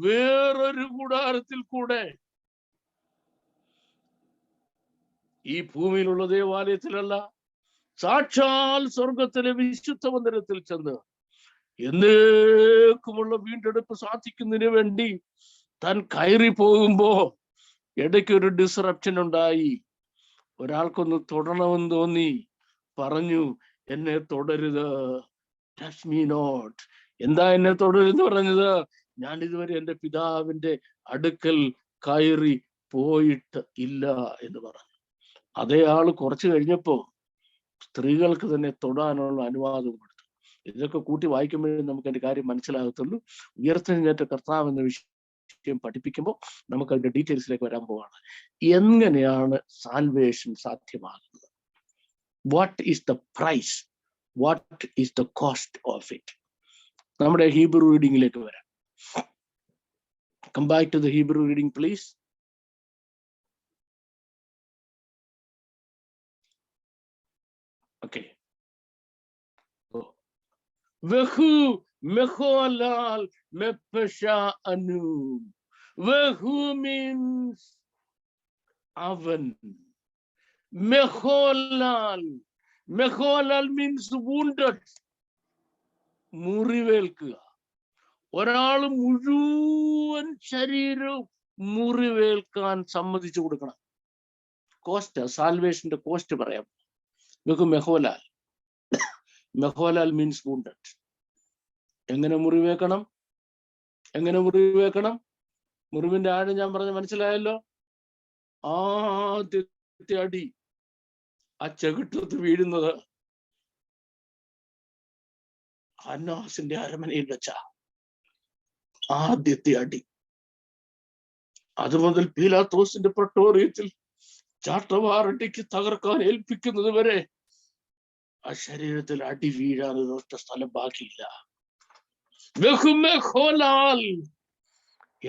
വേറൊരു കൂടാരത്തിൽ കൂടെ ഈ ഭൂമിയിലുള്ള ദേവാലയത്തിലല്ല, സാക്ഷാൽ സ്വർഗത്തിലെ വിശുദ്ധ മന്ദിരത്തിൽ ചെന്ന് എന്നേക്കുമുള്ള വീണ്ടെടുപ്പ് സാധിക്കുന്നതിന് വേണ്ടി താൻ കയറി പോകുമ്പോ ഇടയ്ക്കൊരു ഡിസ്റപ്ഷൻ ഉണ്ടായി. ഒരാൾക്കൊന്ന് തൊടണമെന്ന് തോന്നി, പറഞ്ഞു, എന്നെ തുടരുത്, ടച്ച് മീ നോട്ട്. എന്താ എന്നെ തുടരുന്ന് പറഞ്ഞത്? ഞാൻ ഇതുവരെ എൻ്റെ പിതാവിന്റെ അടുക്കൽ കയറി പോയിട്ട് ഇല്ല എന്ന് പറഞ്ഞു. അതേ ആള് കുറച്ച് കഴിഞ്ഞപ്പോ സ്ത്രീകൾക്ക് തന്നെ തൊടാനുള്ള അനുവാദം കൊടുത്തു. ഇതൊക്കെ കൂട്ടി വായിക്കുമ്പോഴേ നമുക്ക് അതിന്റെ കാര്യം മനസ്സിലാകത്തുള്ളൂ. ഉയർത്തെഴുന്നേറ്റ കർത്താവ് എന്ന വിഷയം പഠിപ്പിക്കുമ്പോൾ നമുക്ക് അതിന്റെ ഡീറ്റെയിൽസിലേക്ക് വരാൻ പോവാണ്. എങ്ങനെയാണ് സാൽവേഷൻ സാധ്യമാകുന്നത്? What is the price? What is the cost of it? നമ്മുടെ ഹീബ്രു റീഡിങ്ങിലേക്ക് വരാം. Come back to the Hebrew reading, please. Okay. Vehu Meholal Mepesha Anu. Vehu means Avan. Meholal. Meholal means wounded. മുറിവേൽക്കുക. ഒരാൾ മുഴുവൻ ശരീരവും മുറിവേൽക്കാൻ സമ്മതിച്ചു കൊടുക്കണം. Cost, സാൽവേഷന്റെ cost പറയാം. മെഹോലാൽ. മെഹോലാൽ means wounded. എങ്ങനെ മുറിവേക്കണം? എങ്ങനെ മുറിവേക്കണം? മുറിവിന്റെ ആഴം ഞാൻ പറഞ്ഞ മനസ്സിലായല്ലോ. ആദ്യത്തെ അടി ആ ചെകിട്ടത്ത് വീഴുന്നത് അന്നാസിന്റെ അരമനയിൽ വെച്ച ആദ്യത്തെ അടി. അതുമുതൽ പീലാത്തോസിന്റെ പ്രട്ടോറിയത്തിൽ ചാട്ടവാറടിക്ക് തകർക്കാൻ ഏൽപ്പിക്കുന്നത് വരെ ആ ശരീരത്തിൽ അടി വീഴാൻ ഒറ്റ സ്ഥലം ബാക്കിയില്ല.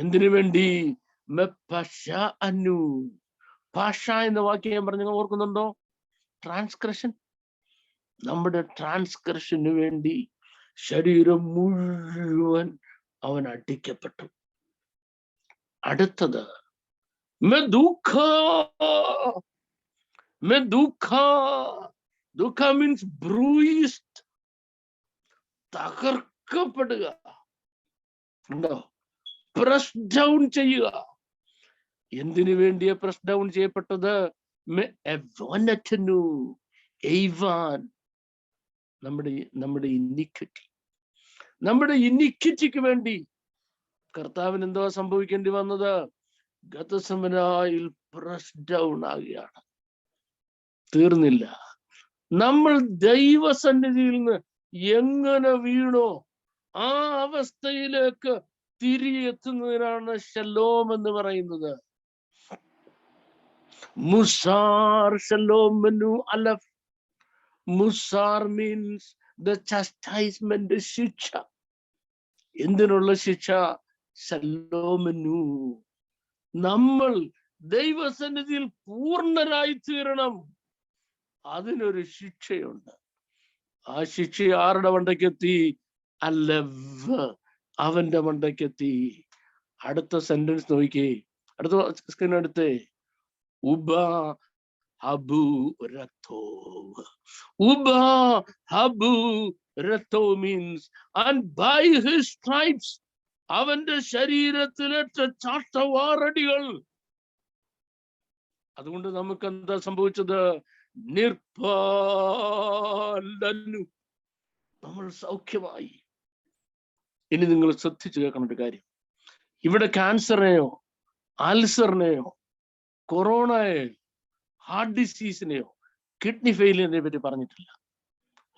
എന്തിനു വേണ്ടി? ഭാഷ എന്ന വാക്യം ഞാൻ പറഞ്ഞു, ഓർക്കുന്നുണ്ടോ? ട്രാൻസ്ഗ്രഷൻ. നമ്മുടെ ട്രാൻസ്ഗ്രഷന് വേണ്ടി ശരീരം മുഴുവൻ അവൻ അടിക്കപ്പെട്ടു. അടുത്തത് ദുഃഖ മീൻസ് ബ്രൂയിസ്ഡ്, തകർക്കപ്പെടുക. ഉണ്ടോ? പ്രസ് ഡൗൺ ചെയ്യുക. എന്തിനു വേണ്ടിയാ പ്രസ് ഡൗൺ ചെയ്യപ്പെട്ടത്? നമ്മുടെ ഇന്നിക്വിറ്റി, നമ്മുടെ ഇന്നിക്വിറ്റിക്ക് വേണ്ടി കർത്താവിന് എന്തോ സംഭവിക്കേണ്ടി വന്നത്? ഗതസമനായിൽ പ്രസ് ഡൗൺ ആകുകയാണ്. തീർന്നില്ല. നമ്മൾ ദൈവസന്നിധിയിൽ നിന്ന് എങ്ങനെ വീണോ ആ അവസ്ഥയിലേക്ക് തിരികെ എത്തുന്നതിനാണ് ഷലോം എന്ന് പറയുന്നത്. മുസാർ ഷലോമനു അലഫ്. മുസാർ മീൻസ് ദ ചാസ്റ്റൈസ്മെന്റ്, ശിക്ഷ. എന്തിനുള്ള ശിക്ഷ? ഷലോമനു. നമ്മൾ ദൈവസന്നിധിയിൽ പൂർണ്ണരായി തീരണം. അതിനൊരു ശിക്ഷയുണ്ട്. ആ ശിക്ഷ ആരുടെ മണ്ടയ്ക്കെത്തി? അല്ലവ്, അവന്റെ മണ്ടയ്ക്കെത്തി. അടുത്ത സെന്റൻസ് നോക്കിയേ, അടുത്ത സ്ക്രീൻ എടുത്തേ. ഉബാ ഹബു രത്തോ. ഉബാ ഹബു രത്തോ means and by his stripes, അവന്റെ ശരീരത്തിലേറ്റ ചാട്ടവാറടികൾ. അതുകൊണ്ട് നമുക്ക് എന്താ സംഭവിച്ചത്? നിർപ്പാലു, നമ്മൾ സൗഖ്യമായി. ഇനി നിങ്ങൾ ശ്രദ്ധിച്ചു കേൾക്കണം ഒരു കാര്യം. ഇവിടെ ക്യാൻസറിനെയോ അൾസറിനെയോ കൊറോണയെയോ ഹാർട്ട് ഡിസീസിനെയോ കിഡ്നി ഫെയിലിയറിനെ പറ്റി പറഞ്ഞിട്ടില്ല.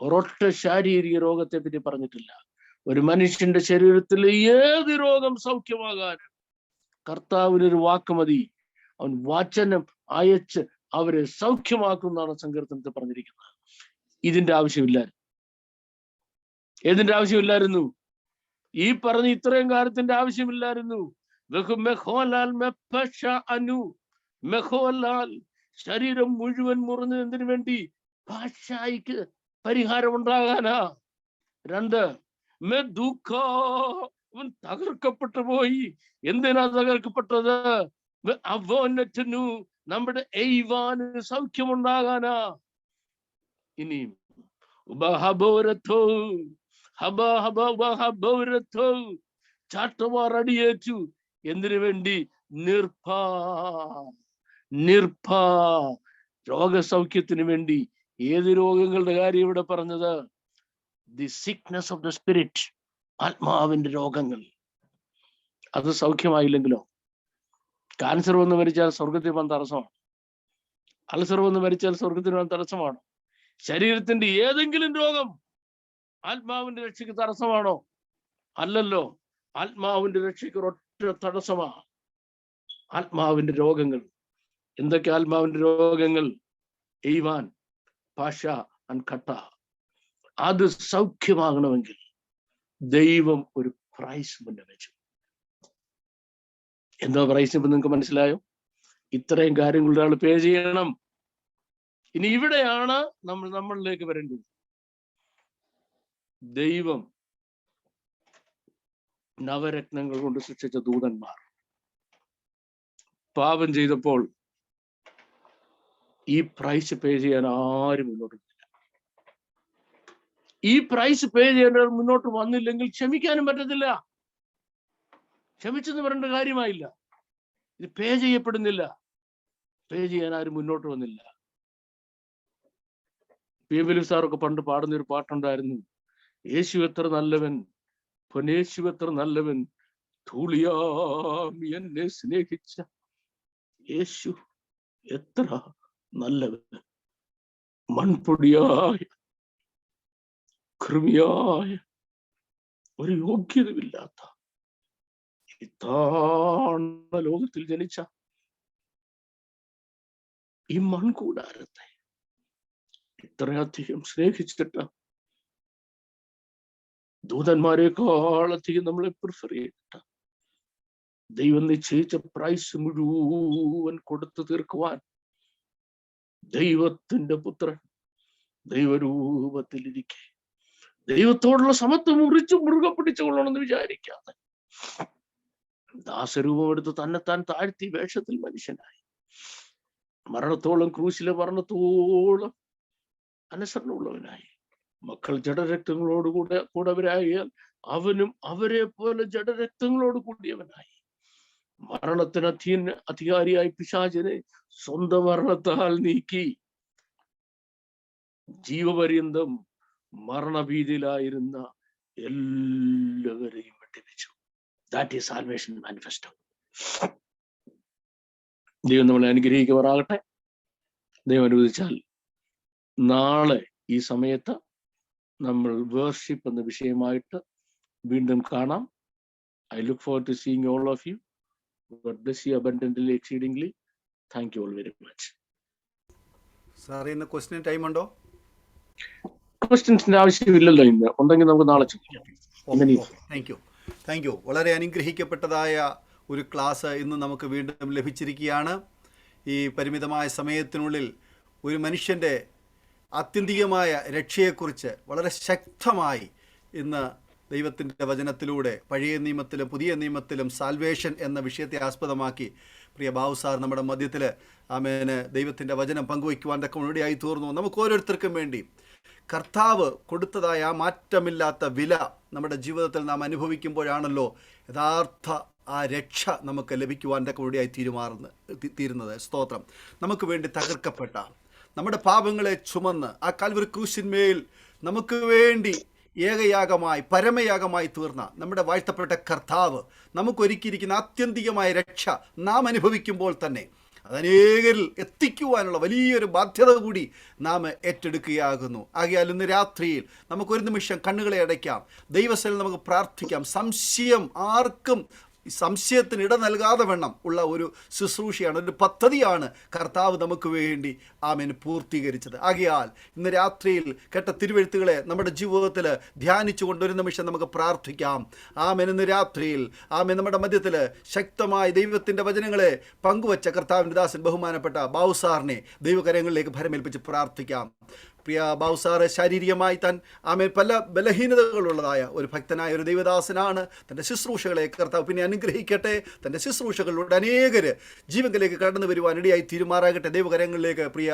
ഒരൊറ്റ ശാരീരിക രോഗത്തെ പറ്റി പറഞ്ഞിട്ടില്ല. ഒരു മനുഷ്യന്റെ ശരീരത്തിലെ ഏത് രോഗം സൗഖ്യമാകാൻ കർത്താവിനൊരു വാക്ക് മതി. അവൻ വചനം അയച്ച് അവരെ സൗഖ്യമാക്കുന്നാണ് സങ്കീർത്തനത്തിൽ പറഞ്ഞിരിക്കുന്നത്. ഇതിന്റെ ആവശ്യമില്ലായിരുന്നു. ഏതിന്റെ ആവശ്യമില്ലായിരുന്നു? ഈ പറഞ്ഞ ഇത്രയും കാര്യത്തിന്റെ ആവശ്യമില്ലായിരുന്നു. മെഹോലാൽ, ശരീരം മുഴുവൻ മുറിഞ്ഞത് എന്തിനു വേണ്ടി? ഭാഷയ്ക്ക് പരിഹാരം ഉണ്ടാകാനാ. രണ്ട്, അവൻ തകർക്കപ്പെട്ടു പോയി. എന്തിനാ തകർക്കപ്പെട്ടത്? അവനു നമ്മുടെ എയ്വാന് സൗഖ്യമുണ്ടാകാനാ. ഇനിയും ചാട്ടവാറടിയേറ്റു. എന്തിനു വേണ്ടി? നിർഭ രോഗസൗഖ്യത്തിന് വേണ്ടി. ഏത് രോഗങ്ങളുടെ കാര്യം ഇവിടെ പറഞ്ഞത്? The sickness of the spirit, ആത്മാവിന്റെ രോഗങ്ങൾ. അത് സൗഖ്യമായില്ലെങ്കിലോ? ക്യാൻസർ വന്ന് മരിച്ചാൽ സ്വർഗത്തിൽ പോകാൻ തടസ്സമാണ്. അൾസർ വന്ന് മരിച്ചാൽ സ്വർഗത്തിന് പോകാൻ തടസ്സമാണ്. ശരീരത്തിന്റെ ഏതെങ്കിലും രോഗം ആത്മാവിന്റെ രക്ഷയ്ക്ക് തടസ്സമാണോ? അല്ലല്ലോ. ആത്മാവിന്റെ രക്ഷയ്ക്ക് ഒറ്റ തടസ്സമാണ് ആത്മാവിന്റെ രോഗങ്ങൾ. എന്തൊക്കെ ആത്മാവിന്റെ രോഗങ്ങൾ? എയ്വാൻ, ഭാഷ, കട്ട. അത് സൗഖ്യമാകണമെങ്കിൽ ദൈവം ഒരു പ്രൈസ് മുന്നേ വെച്ചു. എന്തോ പ്രൈസ്? ഇപ്പൊ നിങ്ങൾക്ക് മനസ്സിലായോ? ഇത്രയും കാര്യങ്ങൾ ഒരാൾ പേ ചെയ്യണം. ഇനി ഇവിടെയാണ് നമ്മളിലേക്ക് വരേണ്ടത്. ദൈവം നവരത്നങ്ങൾ കൊണ്ട് സൃഷ്ടിച്ച ദൂതന്മാർ പാപം ചെയ്തപ്പോൾ ഈ പ്രൈസ് പേ ചെയ്യാൻ ആരും മുന്നോട്ട് വന്നില്ല. ഈ പ്രൈസ് പേ ചെയ്യേണ്ടവർ മുന്നോട്ട് വന്നില്ലെങ്കിൽ ക്ഷമിക്കാനും പറ്റത്തില്ല. ക്ഷമിച്ചെന്ന് പറയേണ്ട കാര്യമായില്ല. ഇത് പേ ചെയ്യപ്പെടുന്നില്ല. പേ ചെയ്യാൻ ആരും മുന്നോട്ട് വന്നില്ല. പി.എം. സാറൊക്കെ പണ്ട് പാടുന്ന ഒരു പാട്ടുണ്ടായിരുന്നു. യേശു എത്ര നല്ലവൻ, പൊന്നേശു എത്ര നല്ലവൻ, ധൂളിയാം എന്നെ സ്നേഹിച്ച യേശു എത്ര നല്ലവൻ, മൺപൊടിയായ കൃമിയായ ഒരു യോഗ്യതയില്ലാത്ത ഇത്താണ ലോകത്തിൽ ജനിച്ച ഈ മൺകൂടാരത്തെ ഇത്രയധികം സ്നേഹിച്ചിട്ട് ദൂതന്മാരെക്കാളധികം നമ്മളെ പ്രിഫർ ചെയ്തിട്ട് ദൈവം നിശ്ചയിച്ച പ്രൈസ് മുഴുവൻ കൊടുത്തു തീർക്കുവാൻ ദൈവത്തിന്റെ പുത്രൻ ദൈവരൂപത്തിലിരിക്കെ ദൈവത്തോടുള്ള സമത്വം മുറുകെ പിടിച്ചുകൊള്ളണമെന്ന് വിചാരിക്കാതെ ദാസരൂപം എടുത്ത് തന്നെത്താൻ താഴ്ത്തി വേഷത്തിൽ മനുഷ്യനായി മരണത്തോളം, ക്രൂശിലെ മരണത്തോളം അനുസരണമുള്ളവനായി. മക്കൾ ജഡരക്തങ്ങളോടുകൂടവരായാൽ അവനും അവരെ പോലെ ജഡരക്തങ്ങളോട് കൂടിയവനായി. മരണത്തിന് അധികാരിയായി പിശാചിനെ സ്വന്തം മരണത്താൽ നീക്കി ജീവപര്യന്തം മരണഭീതിയിലായിരുന്ന എല്ലാവരെയും വെട്ടിപ്പിച്ചു. That is salvation manifesto. ദൈവം നമ്മളെ അനുഗ്രഹിക്കുമാറാകട്ടെ. ദൈവം അനുവദിച്ചാൽ നാളെ ഈ സമയത്ത് നമ്മൾ വേർഷിപ്പ് എന്ന വിഷയമായിട്ട് വീണ്ടും കാണാം. I look forward to seeing all of you. God bless you abundantly, exceedingly. Thank you all very much. സാറേ, ഇന്ന് ക്വസ്റ്റ്യൻ ടൈം ഉണ്ടോ? ക്വസ്റ്റ്യൻസിന്റെ ആവശ്യമില്ലല്ലോ. ഇന്ന് ഉണ്ടെങ്കിൽ നമുക്ക് നാളെ ചോദിക്കാം. Thank you. വളരെ അനുഗ്രഹിക്കപ്പെട്ടതായ ഒരു ക്ലാസ് ഇന്ന് നമുക്ക് വീണ്ടും ലഭിച്ചിരിക്കുകയാണ്. ഈ പരിമിതമായ സമയത്തിനുള്ളിൽ ഒരു മനുഷ്യൻ്റെ ആത്യന്തികമായ രക്ഷയെക്കുറിച്ച് വളരെ ശക്തമായി ഇന്ന് ദൈവത്തിൻ്റെ വചനത്തിലൂടെ പഴയ നിയമത്തിലും പുതിയ നിയമത്തിലും സാൽവേഷൻ എന്ന വിഷയത്തെ ആസ്പദമാക്കി പ്രിയ ബാബു സാർ നമ്മുടെ മധ്യത്തിൽ ആമേന് ദൈവത്തിൻ്റെ വചനം പങ്കുവയ്ക്കുവാൻ തക്ക ഇടയായി തീർന്നു. നമുക്ക് ഓരോരുത്തർക്കും വേണ്ടി കർത്താവ് കൊടുത്തതായ ആ മാറ്റമില്ലാത്ത വില നമ്മുടെ ജീവിതത്തിൽ നാം അനുഭവിക്കുമ്പോഴാണല്ലോ യഥാർത്ഥ ആ രക്ഷ നമുക്ക് ലഭിക്കുവാൻ തക്ക ഇടയായി തീരുന്നത്. സ്തോത്രം. നമുക്ക് വേണ്ടി തകർക്കപ്പെട്ട നമ്മുടെ പാപങ്ങളെ ചുമന്ന് ആ കാൽവരി ക്രൂശിന്മേൽ നമുക്ക് വേണ്ടി ഏകയാഗമായി പരമയാഗമായി തീർന്ന നമ്മുടെ വാഴ്ത്തപ്പെട്ട കർത്താവ് നമുക്കൊരുക്കിയിരിക്കുന്ന ആത്യന്തികമായ രക്ഷ നാം അനുഭവിക്കുമ്പോൾ തന്നെ അതനേകരിൽ എത്തിക്കുവാനുള്ള വലിയൊരു ബാധ്യത കൂടി നാം ഏറ്റെടുക്കുകയാകുന്നു. ആകയാൽ ഇന്ന് രാത്രിയിൽ നമുക്കൊരു നിമിഷം കണ്ണുകളെ അടയ്ക്കാം. ദൈവസേനയിൽ നമുക്ക് പ്രാർത്ഥിക്കാം. സംശയം ആർക്കും സംശയത്തിന് ഇട നൽകാതെ വണ്ണം ഉള്ള ഒരു ശുശ്രൂഷയാണ്, ഒരു പദ്ധതിയാണ് കർത്താവ് നമുക്ക് വേണ്ടി ആമേൻ പൂർത്തീകരിച്ചത്. ആകയാൽ ഇന്ന് രാത്രിയിൽ കേട്ട തിരുവെഴുത്തുകളെ നമ്മുടെ ജീവിതത്തിൽ ധ്യാനിച്ചുകൊണ്ട് ഒരു നിമിഷം നമുക്ക് പ്രാർത്ഥിക്കാം. ആമേൻ ഇന്ന് രാത്രിയിൽ ആമേൻ നമ്മുടെ മധ്യത്തിൽ ശക്തമായ ദൈവത്തിൻ്റെ വചനങ്ങളെ പങ്കുവച്ച കർത്താവിൻ്റെ ദാസൻ ബഹുമാനപ്പെട്ട ബാബു സാറിനെ ദൈവകരങ്ങളിലേക്ക് ഭരമേൽപ്പിച്ച് പ്രാർത്ഥിക്കാം. പ്രിയ ബാബു സാറ് ശാരീരികമായി താൻ ആമേൻ പല ബലഹീനതകളുള്ളതായ ഒരു ഭക്തനായ ഒരു ദൈവദാസനാണ്. തൻ്റെ ശുശ്രൂഷകളെ കർത്താവ് പിന്നെ അനുഗ്രഹിക്കട്ടെ. തൻ്റെ ശുശ്രൂഷകളിലൂടെ അനേകര് ജീവനിലേക്ക് കടന്നു വരുവാൻ ഇടയായി തീരുമാറാകട്ടെ. ദൈവകരങ്ങളിലേക്ക് പ്രിയ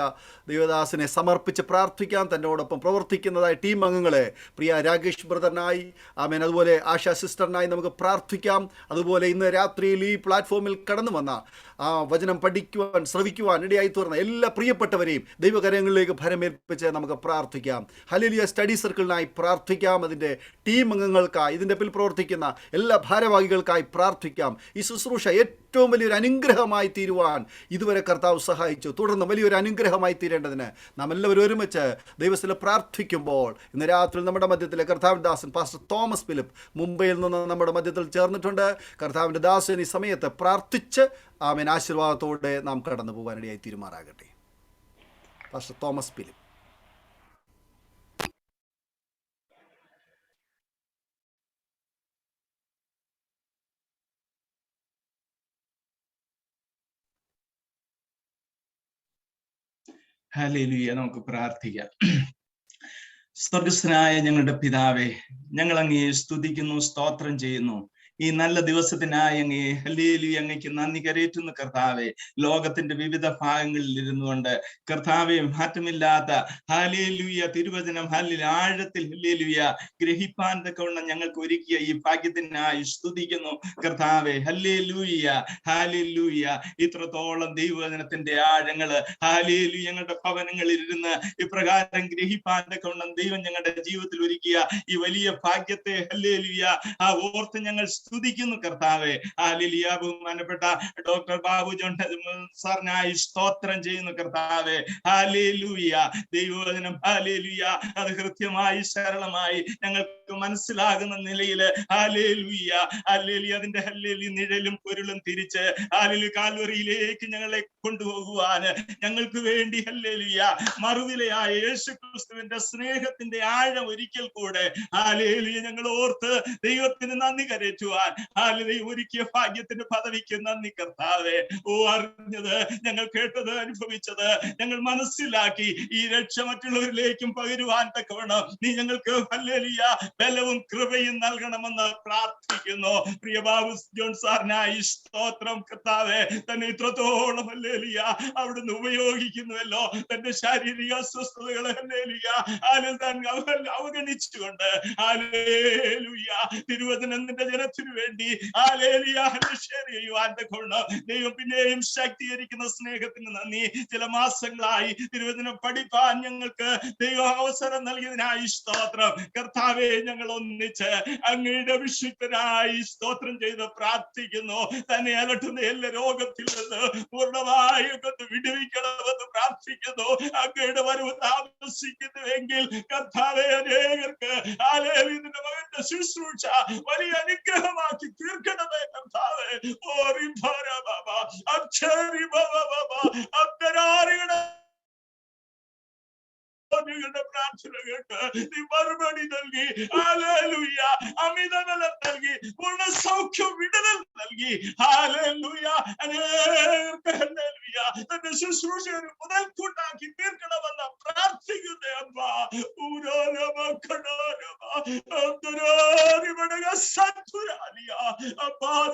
ദൈവദാസനെ സമർപ്പിച്ച് പ്രാർത്ഥിക്കാം. തന്നോടൊപ്പം പ്രവർത്തിക്കുന്നതായ ടീം അംഗങ്ങളെ പ്രിയ രാകേഷ് ബ്രദറിനായി ആമേൻ, അതുപോലെ ആശാ സിസ്റ്ററിനായി നമുക്ക് പ്രാർത്ഥിക്കാം. അതുപോലെ ഇന്ന് രാത്രിയിൽ ഈ പ്ലാറ്റ്ഫോമിൽ കടന്നു വന്ന ആ വചനം പഠിക്കുവാൻ ശ്രവിക്കുവാൻ ഇടയായി തീർന്ന എല്ലാ പ്രിയപ്പെട്ടവരെയും ദൈവകരങ്ങളിലേക്ക് ഭരമേൽപ്പിച്ച് നമുക്ക് പ്രാർത്ഥിക്കാം. ഹല്ലേലൂയ സ്റ്റഡി സർക്കിളിനായി പ്രാർത്ഥിക്കാം. അതിൻ്റെ ടീം അംഗങ്ങൾക്കായി, ഇതിൻ്റെ പിൽ പ്രവർത്തിക്കുന്ന എല്ലാ ഭാരവാഹികൾക്കായി പ്രാർത്ഥിക്കാം. ഈ ശുശ്രൂഷ ഏറ്റവും വലിയൊരു അനുഗ്രഹമായി തീരുവാൻ ഇതുവരെ കർത്താവ് സഹായിച്ചു. തുടർന്ന് വലിയൊരു അനുഗ്രഹമായി തീരേണ്ടതിന് നാം എല്ലാവരും ഒരുമിച്ച് ദൈവത്തിൽ പ്രാർത്ഥിക്കുമ്പോൾ ഇന്ന് രാത്രി നമ്മുടെ മധ്യത്തിലെ കർത്താവിൻ്റെ ദാസൻ പാസ്റ്റർ തോമസ് ഫിലിപ്പ് മുംബൈയിൽ നിന്ന് നമ്മുടെ മധ്യത്തിൽ ചേർന്നിട്ടുണ്ട്. കർത്താവിൻ്റെ ദാസൻ ഈ സമയത്ത് പ്രാർത്ഥിച്ച് ആമേൻ ആശീർവാദത്തോടെ നാം കടന്നു പോകാനിടയായി തീരുമാറാകട്ടെ. പാസ്റ്റർ തോമസ് ഫിലിപ്പ്. ഹല്ലേലൂയ. നമുക്ക് പ്രാർത്ഥിക്കാം. സ്വർഗസ്ഥനായ ഞങ്ങളുടെ പിതാവേ, ഞങ്ങൾ അങ്ങയെ സ്തുതിക്കുന്നു, സ്തോത്രം ചെയ്യുന്നു. ഈ നല്ല ദിവസത്തിനായി അങ്ങയെ ഹല്ലേലൂയ, അങ്ങയ്ക്ക് നന്ദി കരേറ്റുന്നു കർത്താവേ. ലോകത്തിന്റെ വിവിധ ഭാഗങ്ങളിൽ ഇരുന്നുകൊണ്ട് കർത്താവെ മാറ്റമില്ലാത്ത ഹല്ലേലൂയ തിരുവചനം ആഴത്തിൽ ഹല്ലേലൂയ ഗ്രഹിപ്പാൻ തക്കവണ്ണം ഞങ്ങൾക്ക് ഒരുക്കിയ ഈ ഭാഗ്യത്തിനായി സ്തുതിക്കുന്നു കർത്താവെ. Hallelujah hallelujah. ഇത്രത്തോളം ദൈവവചനത്തിന്റെ ആഴങ്ങള് ഹല്ലേലൂയ ഞങ്ങളുടെ ഭവനങ്ങളിൽ ഇരുന്ന് ഇപ്രകാരം ഗ്രഹിപ്പാൻ തക്കവണ്ണം ദൈവം ഞങ്ങളുടെ ജീവിതത്തിൽ ഒരുക്കിയ ഈ വലിയ ഭാഗ്യത്തെ ഹല്ലേലൂയ ഓർത്ത് ഞങ്ങൾ സ്തുതിക്കുന്നു കർത്താവെ. ഹല്ലേലൂയ. ബഹുമാനപ്പെട്ട ഡോക്ടർ ബാബു ജോൺ സാറിനായി സ്തോത്രം ചെയ്യുന്നു കർത്താവെ. ഹല്ലേലൂയ. ദൈവവചനം ഹല്ലേലൂയ അത് കൃത്യമായി സരളമായി ഞങ്ങൾക്ക് മനസ്സിലാകുന്ന നിലയില് ഹല്ലേലൂയ ഹല്ലേലൂയ അതിന്റെ ഹല്ലേലൂയ നിഴലും പൊരുളും തിരിച്ച് ഹല്ലേലൂയ കാൽവറിയിലേക്ക് ഞങ്ങളെ കൊണ്ടുപോകുവാന് ഞങ്ങൾക്ക് വേണ്ടി ഹല്ലേലൂയ മറുവിലയായ യേശുക്രിസ്തുവിന്റെ സ്നേഹത്തിന്റെ ആഴം ഒരിക്കൽ കൂടെ ഹല്ലേലൂയ ഞങ്ങൾ ഓർത്ത് ദൈവത്തിന് നന്ദി കരേറ്റുവാൻ ഹല്ലേലൂയ ഒരുക്കിയ ഭാഗ്യത്തിന്റെ പദവിക്ക് നന്ദി കർത്താവേ. അറിഞ്ഞത്, ഞങ്ങൾ കേട്ടത്, അനുഭവിച്ചത് ഞങ്ങൾ മനസ്സിലാക്കി ഈ രക്ഷ മറ്റുള്ളവരിലേക്കും പകരുവാൻ തക്കവണ്ണം നീ ഞങ്ങൾക്ക് ഹല്ലേലൂയ ബലവും കൃപയും നൽകണമെന്ന് പ്രാർത്ഥിക്കുന്നു. പ്രിയ ബാബു ജോൺ സാറിനായി സ്തോത്രം കർത്താവേ. തന്നെ ഇത്രത്തോളം ഹല്ലേലൂയ അവിടുന്ന് ഉപയോഗിക്കുന്നുവല്ലോ. തന്റെ ശാരീരിക അസ്വസ്ഥതകളെ ഹല്ലേലൂയ അവഗണിച്ചുകൊണ്ട് ഹല്ലേലൂയ തിരുവചനത്തിന്റെ ജനത്തിനു വേണ്ടി ഹല്ലേലൂയ ഷെയർ ചെയ്യുവാൻ തക്കവണ്ണം ദൈവം പിന്നെയും ശക്തീകരിക്കുന്ന സ്നേഹത്തിന് നന്ദി. ചില മാസങ്ങളായി തിരുവചനം പഠിപ്പാൻ ഞങ്ങൾക്ക് ദൈവം അവസരം നൽകിയതിനായി സ്തോത്രം കർത്താവെ. ഞങ്ങൾ ഒന്നിച്ച് അങ്ങയുടെ വിശുദ്ധനായി സ്തോത്രം ചെയ്ത് പ്രാർത്ഥിക്കുന്നു. തന്നെ അലട്ടുന്ന എല്ലാ രോഗത്തിൽ നിന്ന് പൂർണ്ണമായി വിടുവിക്കണമെന്ന് പ്രാർത്ഥിക്കുന്നു. അങ്ങയുടെ വരവ് താമസിക്കുന്നുവെങ്കിൽ കർത്താവെ അനേകർക്ക് ഇതിന്റെ മകന്റെ ശുശ്രൂഷ വലിയ അനുഗ്രഹമാക്കി തീർക്കണമേ കർത്താവെ. പ്രാർത്ഥന കേട്ട് നീ മറുപടി നൽകി ഹല്ലേലൂയ അമിതബലം നൽകി പൂർണ്ണ സൗഖ്യം വിടുതൽ നൽകി ഹല്ലേലൂയ അനേകർക്ക് ഹല്ലേലൂയ തന്റെ ശുശ്രൂഷ ഒരു മുതൽക്കൂട്ടാക്കി തീർക്കണമെന്ന് പ്രാർത്ഥിക്കുന്നേ അപ്പാ.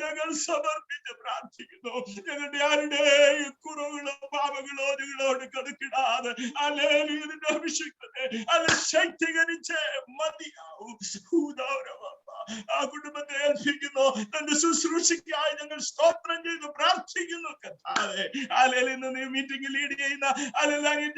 ഞങ്ങൾ സമർപ്പിച്ച് പ്രാർത്ഥിക്കുന്നു. ഞങ്ങളുടെ ആരുടെയും കുറവുകളോ പാപങ്ങളോ നിങ്ങളോട് കടുക്കിടാതെ ഹല്ലേലൂയ അഭിഷേകത്തെ ശക്തീകരിച്ച് മതിയാവും. ആ കുടുംബത്തെ ഏൽപ്പിക്കുന്നു. തന്റെ ശുശ്രൂഷയ്ക്കായി ഞങ്ങൾ സ്തോത്രം ചെയ്ത് പ്രാർത്ഥിക്കുന്നു കർത്താവേ. ഇന്ന് മീറ്റിംഗ് ലീഡ് ചെയ്യുന്ന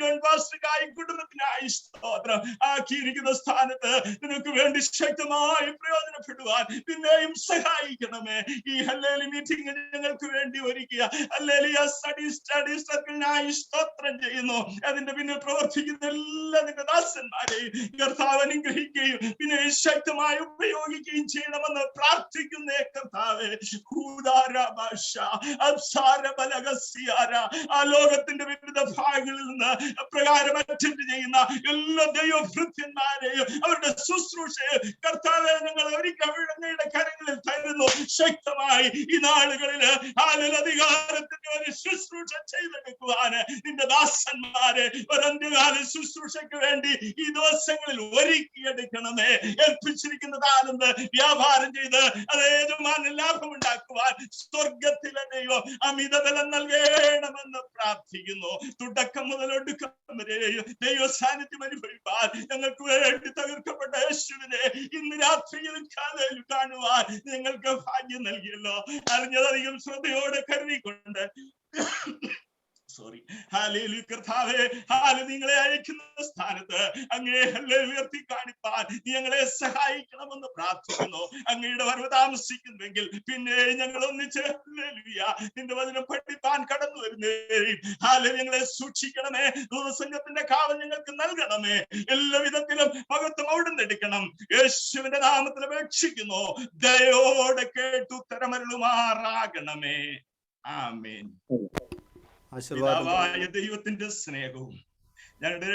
ജോൺ പാസ്റ്റർക്കായി കുടുംബത്തിനായി സ്തോത്രം. ആക്കിയിരിക്കുന്ന സ്ഥാനത്ത് നിനക്ക് വേണ്ടി ശക്തമായി പ്രയോജനപ്പെടുവാൻ പിന്നെയും സഹായിക്കണമേ. ഈ ഹല്ലേലൂയ മീറ്റിംഗ് ഞങ്ങൾക്ക് വേണ്ടി ഒരുക്കിയ ഹല്ലേലൂയ സ്റ്റഡി സർക്കിളിനായി സ്തോത്രം ചെയ്യുന്നു. അതിന്റെ പിന്നിൽ പ്രവർത്തിക്കുന്ന എല്ലാ നിന്റെ ദാസന്മാരെയും കർത്താവ് അനുഗ്രഹിക്കുകയും പിന്നെ ശക്തമായി ഉപയോഗിക്കുകയും ചെയ്യണമെന്ന് പ്രാർത്ഥിക്കുന്നേ കർത്താവേ. ആ ലോകത്തിന്റെ വിവിധ ഭാഗങ്ങളിൽ നിന്ന് പ്രകാരം അറ്റൻഡ് ചെയ്യുന്ന എല്ലാ ദൈവഭൃത്യന്മാരെയും അവരുടെ ശുശ്രൂഷയെ കർത്താവെ ഞങ്ങൾ ഒരിക്കലും കരങ്ങളിൽ തരുന്നു. ശക്തമായി ഈ നാളുകളിൽ അധികാരത്തിന്റെ ഒരു ശുശ്രൂഷ ചെയ്തെടുക്കുവാന് നിന്റെ ദാസന്മാരെ ഒരു അന്ത്യകാല ശുശ്രൂഷയ്ക്ക് വേണ്ടി ഈ ദിവസങ്ങളിൽ ഒരുക്കിയെടുക്കണമേ. ഏൽപ്പിച്ചിരിക്കുന്ന താലന്ത് വ്യാപാരം ചെയ്ത് അത് യജമാന ലാഭമുണ്ടാക്കുവാൻ സ്വർഗത്തിലെ ദൈവം അമിതബലം നൽകണമെന്ന് പ്രാർത്ഥിക്കുന്നു. തുടക്കം മുതൽ ഒടുക്കം വരെയും ദൈവ സാന്നിധ്യം അനുഭവിപ്പാൻ ഞങ്ങൾക്ക് വേണ്ടി തകർക്കപ്പെട്ട യേശുവിനെ ഇന്ന് രാത്രിയിലും കാലയിലും കാണുവാൻ നിങ്ങൾക്ക് ഭാഗ്യം നൽകിയല്ലോ. അറിഞ്ഞതധികം ശ്രദ്ധയോടെ കരുതിക്കൊണ്ട് കർത്താവേ നിങ്ങളെ അയക്കുന്ന സ്ഥാനത്ത് അങ്ങയെ ഉയർത്തി കാണിപ്പാൻ ഞങ്ങളെ സഹായിക്കണമെന്ന് പ്രാർത്ഥിക്കുന്നു. അങ്ങയുടെ വരവ് താമസിക്കുന്നുവെങ്കിൽ പിന്നെ ഞങ്ങൾ ഒന്നിച്ച് നിന്റെ വചനം പഠിപ്പാൻ കടന്നു വരുന്നേയും ഞങ്ങളെ സൂക്ഷിക്കണമേ. ദൂതസംഘത്തിന്റെ കാവൽ ഞങ്ങൾക്ക് നൽകണമേ. എല്ലാ വിധത്തിലും മഹത്വം അവിടുന്ന് എടുക്കണം. യേശുവിന്റെ നാമത്തിൽ അപേക്ഷിക്കുന്നു. ദയോടെ കേട്ടു ഉത്തരമരുളുമാറാകണമേ. ആമേൻ. പിതാവായ ദൈവത്തിന്റെ സ്നേഹവും ഞങ്ങളുടെ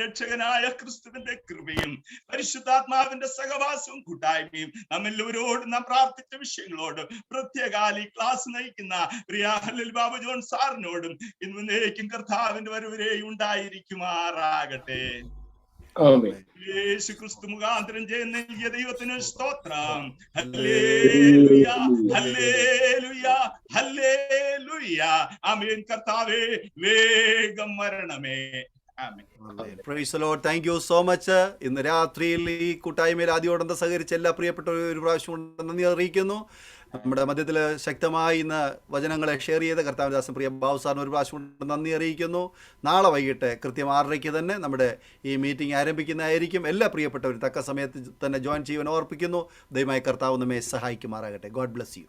രക്ഷകനായ ക്രിസ്തുവിന്റെ കൃപയും പരിശുദ്ധാത്മാവിന്റെ സഹവാസവും കൂട്ടായ്മയും നമ്മെല്ലാവരോടും നാം പ്രാർത്ഥിച്ച വിഷയങ്ങളോടും പ്രത്യേകാൽ ഈ ക്ലാസ് നയിക്കുന്ന പ്രിയ ഹല്ലൽ ബാബു ജോൺ സാറിനോടും ഇന്നേക്കും കർത്താവിന്റെ വരവരെ ഉണ്ടായിരിക്കുമാറാകട്ടെ. യേശു ക്രിസ്തു മുഖാന്തരം ജയം നൽകിയ ദൈവത്തിന് സ്തോത്രം. ഹല്ലേലൂയ, ഹല്ലേലൂയ, ഹല്ലേലൂയ. ആമേൻ. കർത്താവേ, വേഗം വരണമേ. Praise the Lord. Thank you so much. ഇന്ന് രാത്രിയിൽ ഈ കൂട്ടായ്മയിൽ ആദ്യോടന്ത സഹകരിച്ച എല്ലാ പ്രിയപ്പെട്ടവരും ഒരു പ്രാവശ്യം കൊണ്ട് നന്ദി അറിയിക്കുന്നു. നമ്മുടെ മധ്യത്തിൽ ശക്തമായി ഇന്ന് വചനങ്ങളെ ഷെയർ ചെയ്ത കർത്താവദാസൻ പ്രിയ ബാബു സാറിന് ഒരു പ്രാവശ്യം കൊണ്ട് നന്ദി അറിയിക്കുന്നു. നാളെ വൈകിട്ട് കൃത്യം 6:30 തന്നെ നമ്മുടെ ഈ മീറ്റിംഗ് ആരംഭിക്കുന്നതായിരിക്കും. എല്ലാ പ്രിയപ്പെട്ടവരും തക്ക സമയത്ത് തന്നെ ജോയിൻ ചെയ്യുവാൻ ഓർപ്പിക്കുന്നു. ദയവായി കർത്താവ് നമ്മെ സഹായിക്കുമാറാകട്ടെ. God bless you.